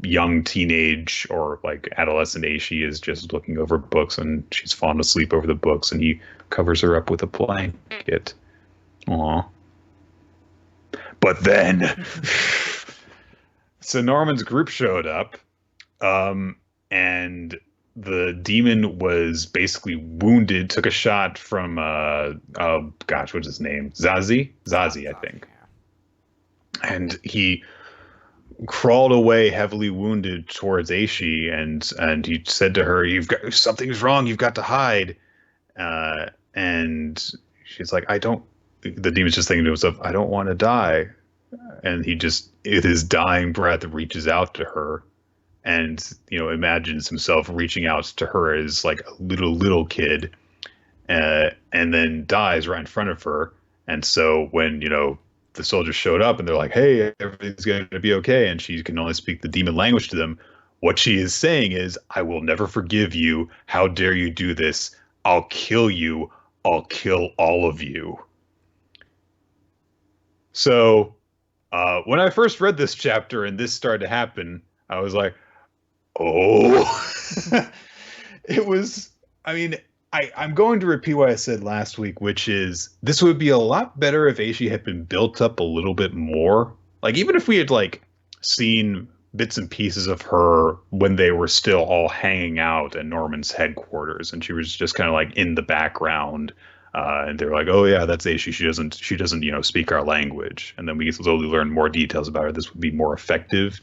young teenage or like adolescent Aishi is just looking over books, and she's fallen asleep over the books, and he covers her up with a blanket. Aw. But then, so Norman's group showed up, and the demon was basically wounded, took a shot from oh gosh, what's his name? Zazie, I think. And he crawled away heavily wounded towards Aishi, and he said to her, "You've got something's wrong, you've got to hide." And she's like, "I don't." The demon's just thinking to himself, "I don't want to die." And he just, with his dying breath, reaches out to her, and imagines himself reaching out to her as like a little kid, and then dies right in front of her. And so when the soldiers showed up and they're like, "Hey, everything's going to be okay," and she can only speak the demon language to them, what she is saying is, "I will never forgive you. How dare you do this? I'll kill you. I'll kill all of you." So when I first read this chapter and this started to happen, I was like, oh. It was, I mean, I'm going to repeat what I said last week, which is this would be a lot better if Aishi had been built up a little bit more. Like, even if we had like seen bits and pieces of her when they were still all hanging out at Norman's headquarters, and she was just kind of like in the background, and they were like, "Oh yeah, that's Aishi. She doesn't speak our language." And then we slowly learn more details about her. This would be more effective.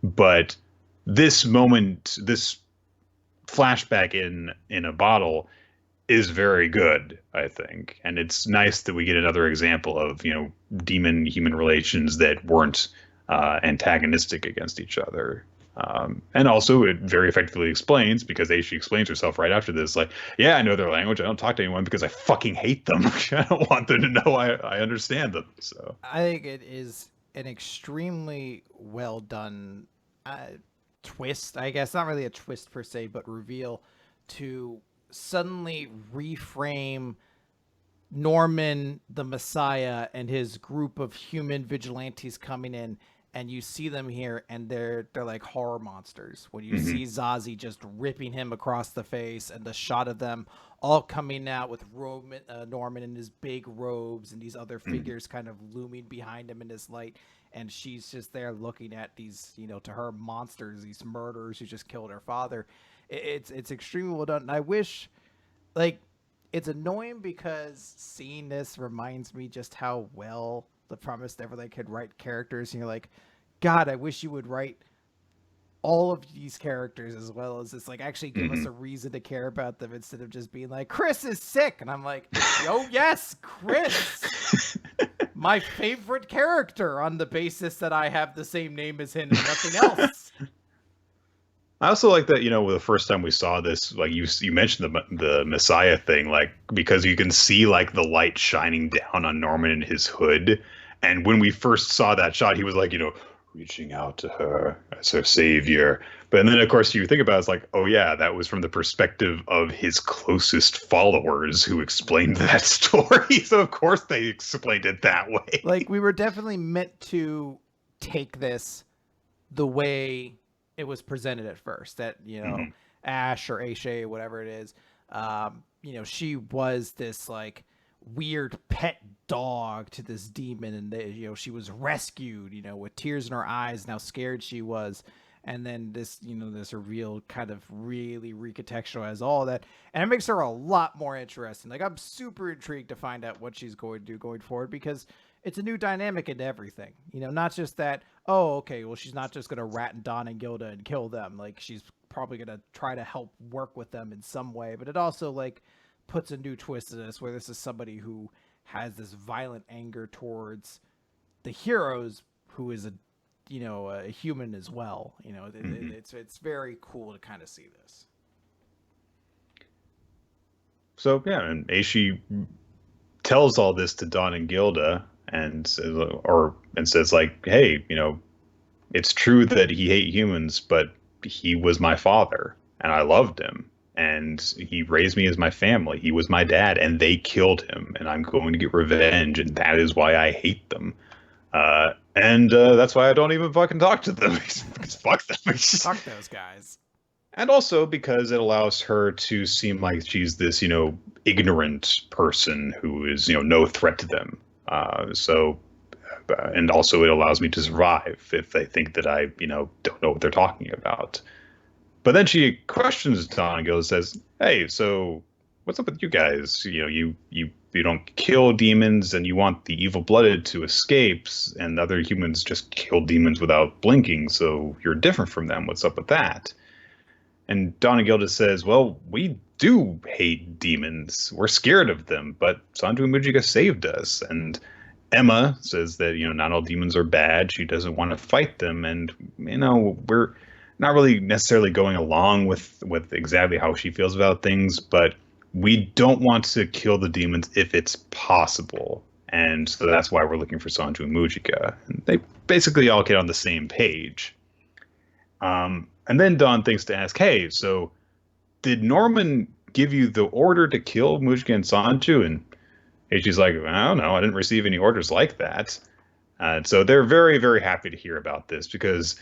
But this moment, this flashback in a bottle is very good, I think. And it's nice that we get another example of, demon human relations that weren't antagonistic against each other. And also it very effectively explains, because Aishi explains herself right after this, like, "Yeah, I know their language. I don't talk to anyone because I fucking hate them. I don't want them to know I understand them." So I think it is an extremely well done twist, I guess. Not really a twist per se, but reveal to suddenly reframe Norman the Messiah and his group of human vigilantes coming in, and you see them here, and they're like horror monsters. When you see Zazie just ripping him across the face, and the shot of them all coming out with Norman in his big robes, and these other figures kind of looming behind him in this light, and she's just there looking at these, to her, monsters, these murderers who just killed her father. It's extremely well done, and I wish, like, it's annoying because seeing this reminds me just how well the Promised Neverland could write characters, and you're like, God, I wish you would write all of these characters as well as this, like, actually give us a reason to care about them instead of just being like, Chris is sick, and I'm like, oh yes, Chris, my favorite character, on the basis that I have the same name as him and nothing else. I also like that, the first time we saw this, like you mentioned the Messiah thing, like, because you can see like the light shining down on Norman in his hood. And when we first saw that shot, he was like, reaching out to her as her savior. But then, of course, you think about it, it's like, oh yeah, that was from the perspective of his closest followers who explained that story. So of course they explained it that way. Like, we were definitely meant to take this the way it was presented at first, that Ash or Aisha, whatever it is, she was this like weird pet dog to this demon, and she was rescued, with tears in her eyes, and how scared she was. And then this, this reveal kind of really recontextualized all of that, and it makes her a lot more interesting. Like, I'm super intrigued to find out what she's going to do going forward, because it's a new dynamic into everything. Not just that, oh, okay, well, she's not just going to rat and Don and Gilda and kill them. Like, she's probably going to try to help work with them in some way. But it also, like, puts a new twist to this, where this is somebody who has this violent anger towards the heroes, who is a human as well. It's very cool to kind of see this. so yeah, and Aishi tells all this to Dawn and Gilda, and says like, hey, it's true that he hate humans, but he was my father, and I loved him, and he raised me as my family. He was my dad, and they killed him, and I'm going to get revenge, and that is why I hate them. And that's why I don't even fucking talk to them. Because fuck them. Fuck those guys. And also because it allows her to seem like she's this, ignorant person who is, no threat to them. And also it allows me to survive if they think that I, don't know what they're talking about. But then she questions Dawn and goes, says, hey, so what's up with you guys? You don't kill demons and you want the evil-blooded to escape, and other humans just kill demons without blinking, so you're different from them. What's up with that? And Dawn and Gilda says, well, we do hate demons. We're scared of them, but Sanju and Mujika saved us. And Emma says that, not all demons are bad. She doesn't want to fight them. And, we're not really necessarily going along with exactly how she feels about things, but we don't want to kill the demons if it's possible. And so that's why we're looking for Sanju and Mujika. And they basically all get on the same page. And then Dawn thinks to ask, hey, so did Norman give you the order to kill Mujika and Sanju? And she's like, I don't know. I didn't receive any orders like that. So they're very, very happy to hear about this because...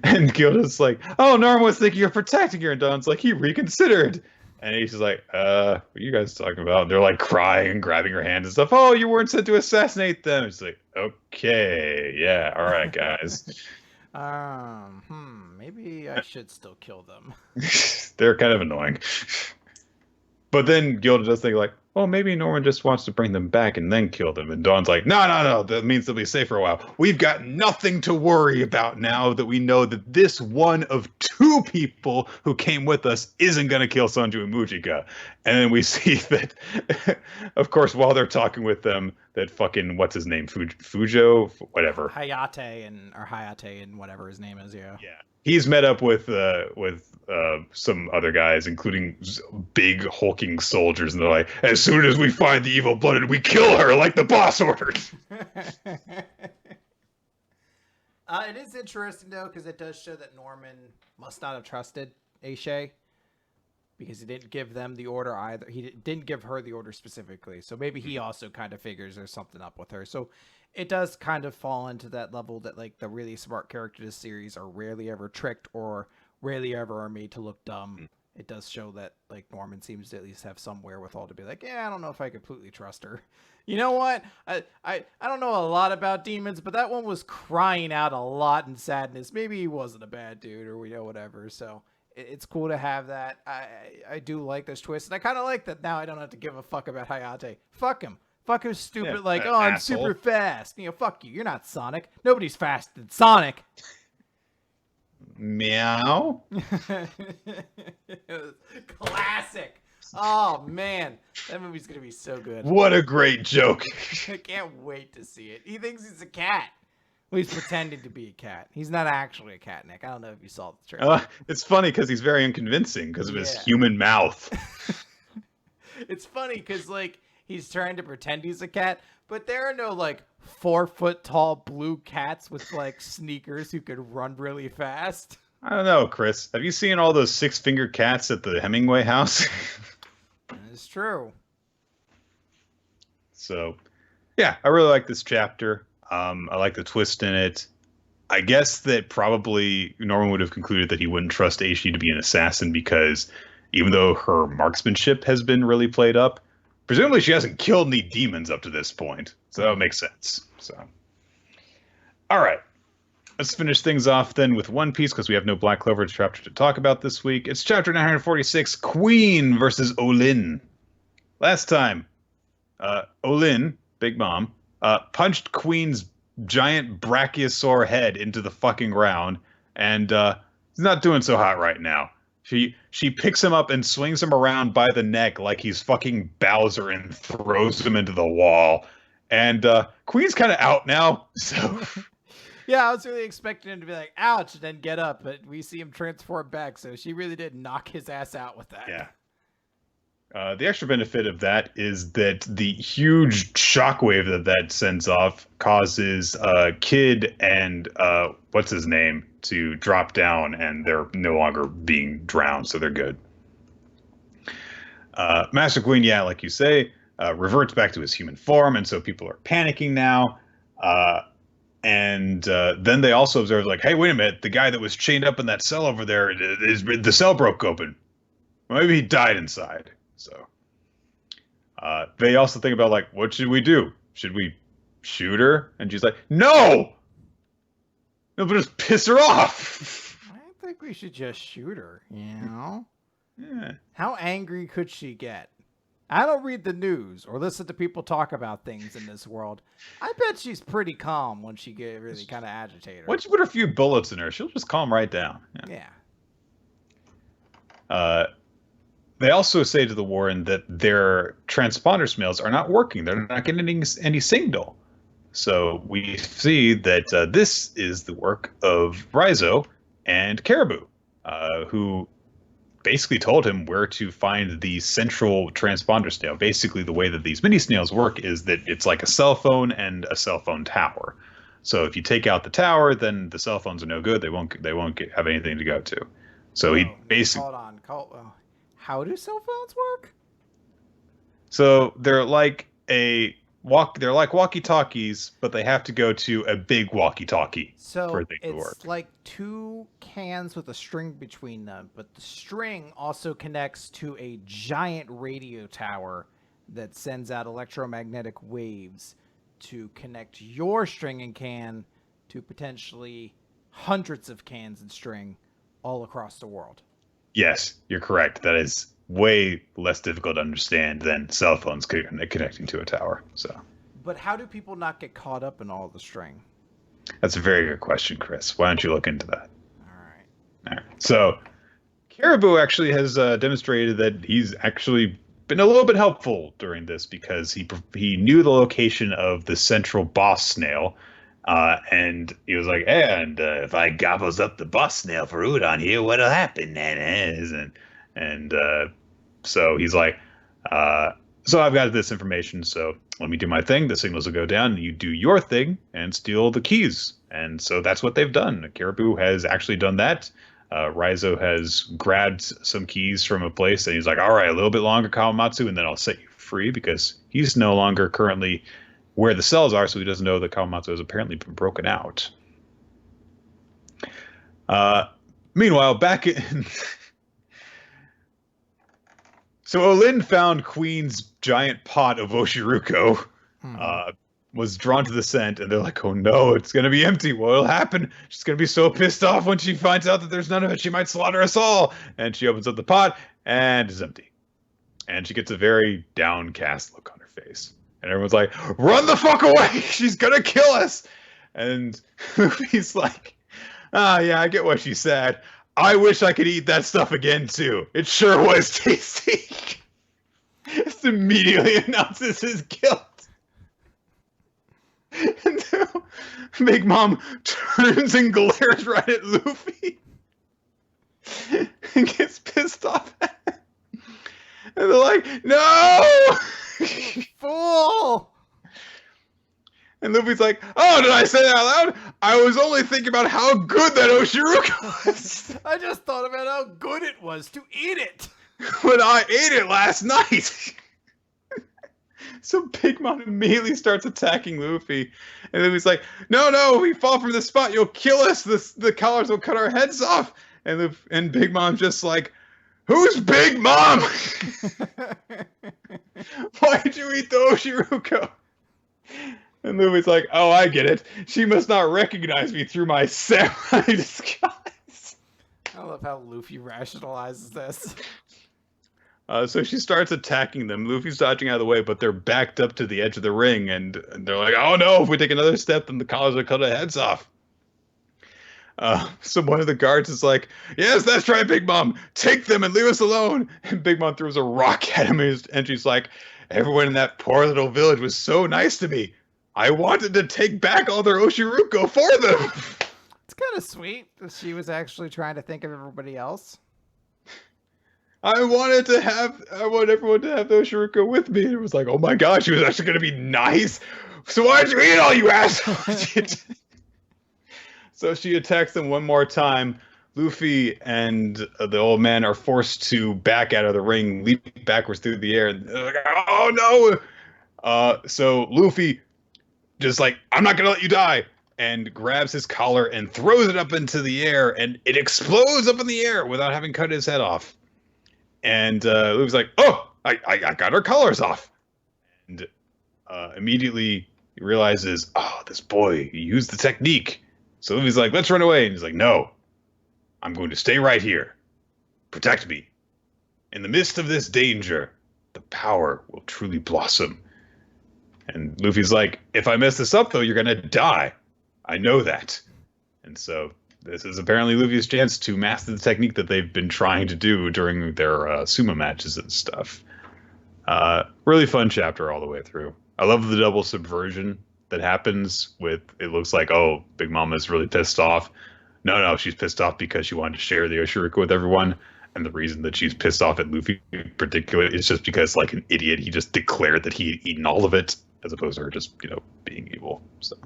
and Gilda's like, oh, Norman was thinking of protecting her. And Dawn's like, he reconsidered. And he's like, what are you guys talking about? And they're like crying and grabbing her hands and stuff. Oh, you weren't sent to assassinate them. It's like, okay, yeah, all right, guys. Maybe I should still kill them. They're kind of annoying. But then Gilda does think like, well, maybe Norman just wants to bring them back and then kill them. And Dawn's like, no, that means they'll be safe for a while. We've got nothing to worry about now that we know that this one of two people who came with us isn't going to kill Sanju and Mujika. And then we see that, of course, while they're talking with them, that fucking, what's his name? Fujo? Whatever. Hayate and whatever his name is, yeah. Yeah. He's met up with some other guys, including big hulking soldiers, and they're like, as soon as we find the evil-blooded, we kill her like the boss ordered. It is interesting, though, because it does show that Norman must not have trusted Aisha, because he didn't give them the order either. He didn't give her the order specifically, so maybe he also kind of figures there's something up with her. So it does kind of fall into that level that, like, the really smart characters in this series are rarely ever tricked or rarely ever are made to look dumb. It does show that, like, Norman seems to at least have some wherewithal to be like, yeah, I don't know if I completely trust her. You know what? I don't know a lot about demons, but that one was crying out a lot in sadness. Maybe he wasn't a bad dude or whatever. So it's cool to have that. I do like this twist, and I kind of like that now I don't have to give a fuck about Hayate. Fuck him. Fuck him stupid, yeah, I'm asshole. Super fast. Fuck you. You're not Sonic. Nobody's faster than Sonic. Meow. Classic. Oh, man. That movie's going to be so good. What a great joke. I can't wait to see it. He thinks he's a cat. Well, he's pretending to be a cat. He's not actually a cat, Nick. I don't know if you saw the trailer. It's funny because he's very unconvincing because of his human mouth. It's funny because, like, he's trying to pretend he's a cat, but there are no, like, 4-foot-tall blue cats with, like, sneakers who could run really fast. I don't know, Chris. Have you seen all those 6-fingered cats at the Hemingway house? It's true. So, yeah, I really like this chapter. I like the twist in it. I guess that probably Norman would have concluded that he wouldn't trust Aishi to be an assassin because even though her marksmanship has been really played up, presumably she hasn't killed any demons up to this point. So that would make sense. So, all right. Let's finish things off then with One Piece because we have no Black Clover chapter to talk about this week. It's chapter 946, Queen versus Olin. Last time, Olin, Big Mom, punched Queen's giant brachiosaur head into the fucking ground, and he's not doing so hot right now. She picks him up and swings him around by the neck like he's fucking Bowser and throws him into the wall. And Queen's kind of out now, so... Yeah, I was really expecting him to be like, ouch, and then get up, but we see him transform back, so she really did knock his ass out with that. Yeah. The extra benefit of that is that the huge shockwave that sends off causes Kid and what's his name to drop down, and they're no longer being drowned, so they're good. Master Queen, yeah, like you say, reverts back to his human form, and so people are panicking now. And then they also observe, like, hey, wait a minute, the guy that was chained up in that cell over there, the cell broke open. Maybe he died inside. So they also think about, like, what should we do? Should we shoot her? And she's like, no! No, but just piss her off. I think we should just shoot her, Yeah. How angry could she get? I don't read the news or listen to people talk about things in this world. I bet she's pretty calm when she get really kind of agitated. Once you put a few bullets in her, she'll just calm right down. Yeah. They also say to the Warren that their transponder smells are not working. They're not getting any signal. So we see that this is the work of Raizo and Caribou, who basically told him where to find the central transponder snail. Basically, the way that these mini snails work is that it's like a cell phone and a cell phone tower. So if you take out the tower, then the cell phones are no good. They won't have anything to go to. So he basically hold on. How do cell phones work? So they're like they're like walkie-talkies, but they have to go to a big walkie-talkie for it to work. It's like two cans with a string between them, but the string also connects to a giant radio tower that sends out electromagnetic waves to connect your string and can to potentially hundreds of cans and string all across the world. Yes, you're correct. That is way less difficult to understand than cell phones connecting to a tower. So, but how do people not get caught up in all the string? That's a very good question, Chris. Why don't you look into that? All right. So, Caribou actually has demonstrated that he's actually been a little bit helpful during this because he knew the location of the central boss snail. And he was like, and if I gobbles up the boss snail for Udon here, what'll happen then? And so he's like, so I've got this information, so let me do my thing. The signals will go down, and you do your thing and steal the keys. And so that's what they've done. Caribou has actually done that. Raizo has grabbed some keys from a place, and he's like, all right, a little bit longer, Kawamatsu, and then I'll set you free, because he's no longer currently where the cells are, so he doesn't know that Kawamatsu has apparently been broken out. Meanwhile, back in... So Olin found Queen's giant pot of Oshiruko, was drawn to the scent, and they're like, oh no, it's going to be empty. What'll happen? She's going to be so pissed off when she finds out that there's none of it. She might slaughter us all. And she opens up the pot, and it's empty. And she gets a very downcast look on her face. And everyone's like, run the fuck away! She's going to kill us! And Luffy's like, yeah, I get what she said. I wish I could eat that stuff again, too. It sure was tasty. Just immediately announces his guilt. And now Big Mom turns and glares right at Luffy. And gets pissed off at him. And they're like, no! Fool! And Luffy's like, oh, did I say that out loud? I was only thinking about how good that Oshiruko was. I just thought about how good it was to eat it. But I ate it last night. So Big Mom immediately starts attacking Luffy. And Luffy's like, no, we fall from the spot. You'll kill us. The collars will cut our heads off. And Big Mom's just like, who's Big Mom? Why'd you eat the Oshiruko? And Luffy's like, oh, I get it. She must not recognize me through my samurai disguise. I love how Luffy rationalizes this. So she starts attacking them. Luffy's dodging out of the way, but they're backed up to the edge of the ring. And they're like, oh no, if we take another step, then the collars will cut our heads off. So one of the guards is like, yes, that's right, Big Mom. Take them and leave us alone. And Big Mom throws a rock at him. And she's like, everyone in that poor little village was so nice to me. I wanted to take back all their Oshiruko for them. It's kind of sweet that she was actually trying to think of everybody else. I want everyone to have the Oshiriko with me. And it was like, oh my gosh, she was actually going to be nice. So why'd you eat all, you asshole? So she attacks them one more time. Luffy and the old man are forced to back out of the ring, leap backwards through the air. And they're like, oh no! So Luffy just like, I'm not gonna let you die, and grabs his collar and throws it up into the air, and it explodes up in the air without having cut his head off. And Luffy's like, oh, I got our collars off. And immediately he realizes, oh, this boy, he used the technique. So Luffy's like, let's run away. And he's like, no, I'm going to stay right here. Protect me. In the midst of this danger, the power will truly blossom. And Luffy's like, if I mess this up, though, you're going to die. I know that. And so this is apparently Luffy's chance to master the technique that they've been trying to do during their sumo matches and stuff. Really fun chapter all the way through. I love the double subversion that happens with, it looks like, oh, Big Mama is really pissed off. No, she's pissed off because she wanted to share the Oshiriko with everyone. And the reason that she's pissed off at Luffy in particular is just because, like an idiot, he just declared that he had eaten all of it, as opposed to her just, being evil. So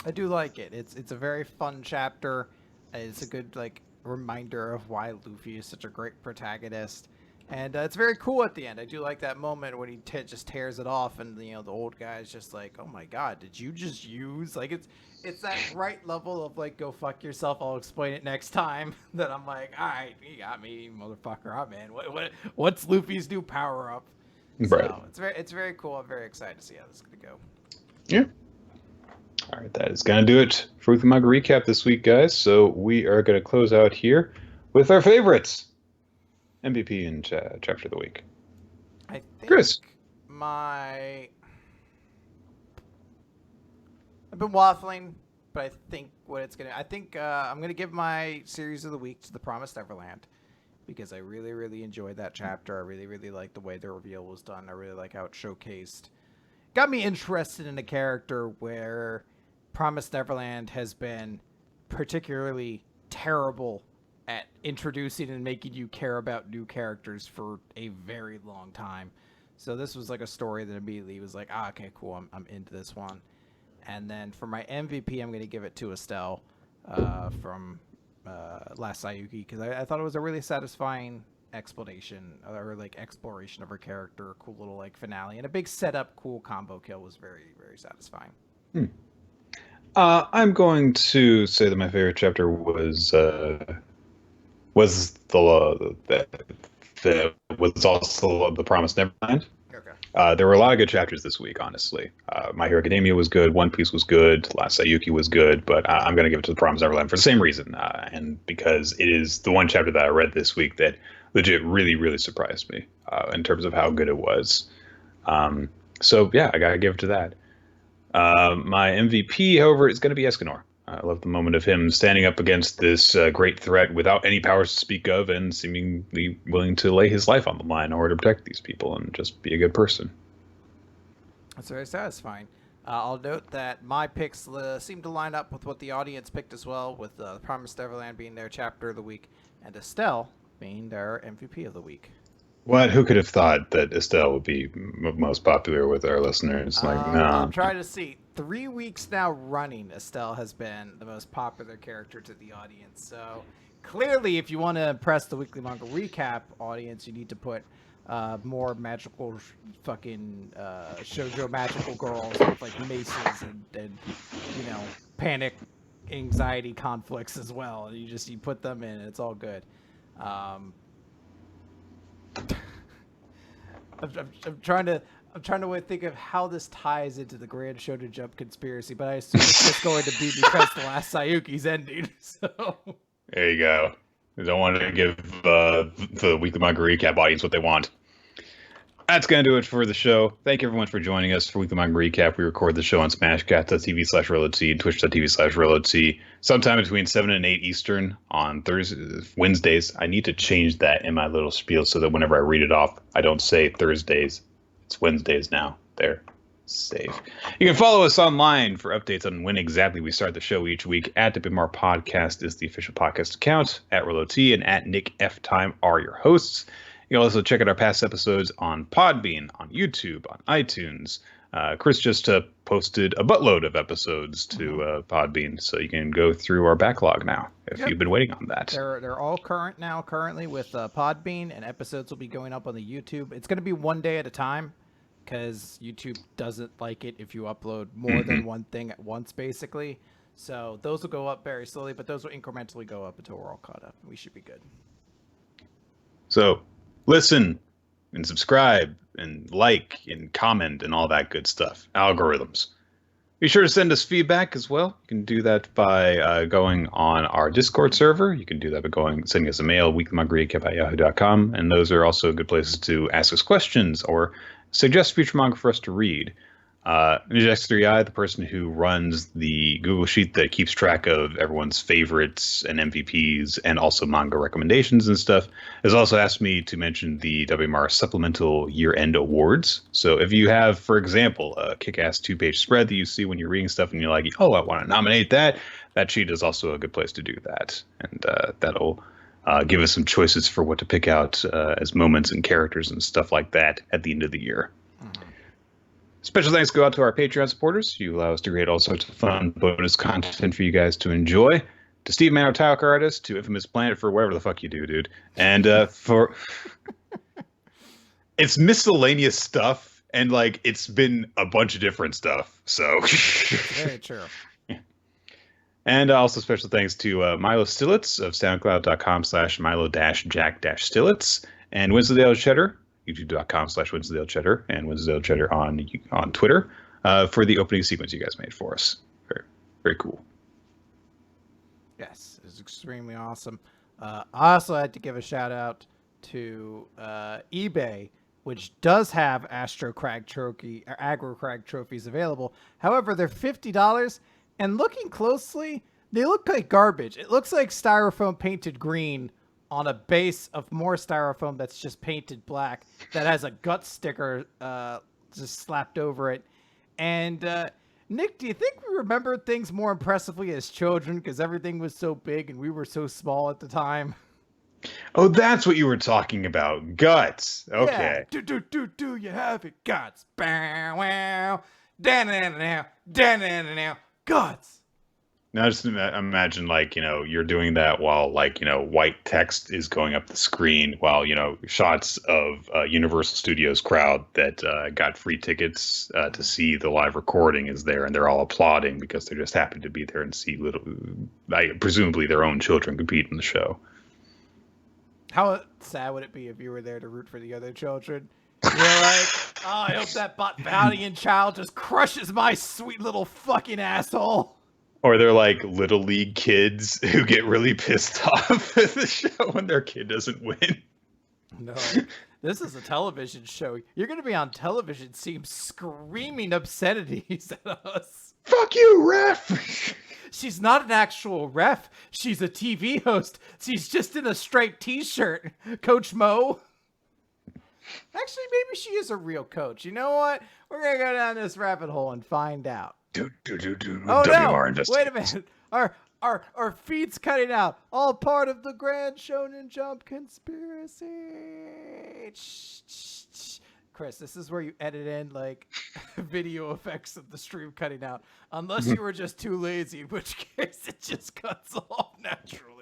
I do like it. It's a very fun chapter. It's a good reminder of why Luffy is such a great protagonist, and it's very cool at the end. I do like that moment when he just tears it off, and the old guy's just like, "Oh my god, did you just use It's that right level of go fuck yourself. I'll explain it next time. That I'm like, all right, you got me, motherfucker. I'm in. What's Luffy's new power up? Right. So it's very cool. I'm very excited to see how this is gonna go. Yeah. All right, that is going to do it for Weekly Manga Recap this week, guys. So we are going to close out here with our favorites. MVP and chapter of the week. I think Chris. I've been waffling, but I think I'm going to give my series of the week to The Promised Neverland, because I really, really enjoyed that chapter. I really, really liked the way the reveal was done. I really like how it showcased. Got me interested in a character where Promised Neverland has been particularly terrible at introducing and making you care about new characters for a very long time. So this was a story that immediately was like, okay, cool, I'm into this one. And then for my MVP, I'm going to give it to Estelle from Last Saiyuki, because I thought it was a really satisfying explanation or exploration of her character, cool little finale, and a big setup, cool combo kill was very, very satisfying. I'm going to say that my favorite chapter was also The Promised Neverland. Okay. There were a lot of good chapters this week, honestly. My Hero Academia was good, One Piece was good, Last Saiyuki was good, but I'm going to give it to The Promised Neverland for the same reason, and because it is the one chapter that I read this week that legit really, really surprised me in terms of how good it was. So yeah, I gotta give it to that. My MVP, however, is going to be Escanor. I love the moment of him standing up against this great threat without any powers to speak of, and seemingly willing to lay his life on the line in order to protect these people and just be a good person. That's very satisfying. I'll note that my picks seem to line up with what the audience picked as well, with The Promised Neverland being their chapter of the week, and Estelle being their MVP of the week. What? Who could have thought that Estelle would be most popular with our listeners? No. I'm trying to see. 3 weeks now running, Estelle has been the most popular character to the audience. So clearly, if you want to impress the Weekly Manga Recap audience, you need to put more magical fucking shoujo magical girls with maces and panic, anxiety conflicts as well. You put them in, and it's all good. I'm trying to think of how this ties into the Grand Shonen Jump conspiracy, but I assume it's just going to be because the Last Saiyuki's ending. So there you go. I don't want to give the Weekly Manga Recap audience what they want. That's going to do it for the show. Thank you everyone for joining us for Weekly Manga Recap. We record the show on smashcast.tv/ReloT and twitch.tv/ReloT sometime between 7 and 8 Eastern on Wednesdays. I need to change that in my little spiel so that whenever I read it off, I don't say Thursdays. It's Wednesdays now. There. Safe. You can follow us online for updates on when exactly we start the show each week. At WMR Podcast is the official podcast account. At RoloT and at Nick F. Time are your hosts. You can also check out our past episodes on Podbean, on YouTube, on iTunes. Chris just posted a buttload of episodes to Podbean, so you can go through our backlog now if you've been waiting on that. They're all currently with Podbean, and episodes will be going up on the YouTube. It's going to be one day at a time, because YouTube doesn't like it if you upload more than one thing at once, basically. So those will go up very slowly, but those will incrementally go up until we're all caught up. We should be good. So listen and subscribe and like and comment and all that good stuff. Algorithms. Be sure to send us feedback as well. You can do that by going on our Discord server. You can do that by sending us a mail, weeklymangarecap@yahoo.com. And those are also good places to ask us questions or suggest future manga for us to read. Ninja X3i, the person who runs the Google Sheet that keeps track of everyone's favorites and MVPs and also manga recommendations and stuff, has also asked me to mention the WMR Supplemental Year-End Awards. So if you have, for example, a kick-ass 2-page spread that you see when you're reading stuff and you're like, oh, I want to nominate that, that sheet is also a good place to do that. And that'll give us some choices for what to pick out as moments and characters and stuff like that at the end of the year. Special thanks go out to our Patreon supporters. You allow us to create all sorts of fun bonus content for you guys to enjoy. To Steve Mann, our tile car artist, to Infamous Planet for whatever the fuck you do, dude. And for it's miscellaneous stuff, and like it's been a bunch of different stuff. So very true. And also special thanks to Milo Stillitz of SoundCloud.com/Milo-Jack-Stillitz and Winslow Cheddar, YouTube.com/Winslow Cheddar, and Winslow Cheddar on Twitter for the opening sequence you guys made for us. Very, very cool. Yes, it's extremely awesome. I also had to give a shout out to eBay, which does have Agro Crag trophies available. However, they're $50. And looking closely, they look like garbage. It looks like styrofoam painted green on a base of more styrofoam that's just painted black that has a gut sticker just slapped over it. And Nick, do you think we remember things more impressively as children because everything was so big and we were so small at the time? Oh, that's what you were talking about. Guts. Okay. Yeah. Do you have it? Guts. Bow, wow. Da-na-na-na. Guts. Now just imagine, like, you're doing that while, like, white text is going up the screen while, shots of Universal Studios crowd that got free tickets to see the live recording is there, and they're all applauding because they're just happy to be there and see presumably their own children compete in the show. How sad would it be if you were there to root for the other children? You're like, oh, I hope that valiant child just crushes my sweet little fucking asshole. Or they're like little league kids who get really pissed off at the show when their kid doesn't win. No, this is a television show. You're going to be on television seeing screaming obscenities at us. Fuck you, ref! She's not an actual ref. She's a TV host. She's just in a striped t-shirt. Coach Mo. Actually, maybe she is a real coach. You know what? We're going to go down this rabbit hole and find out. Oh WR no! Wait a minute. Our feed's cutting out. All part of the Grand Shonen Jump conspiracy. Chris, this is where you edit in like video effects of the stream cutting out. Unless you were just too lazy, in which case it just cuts off naturally.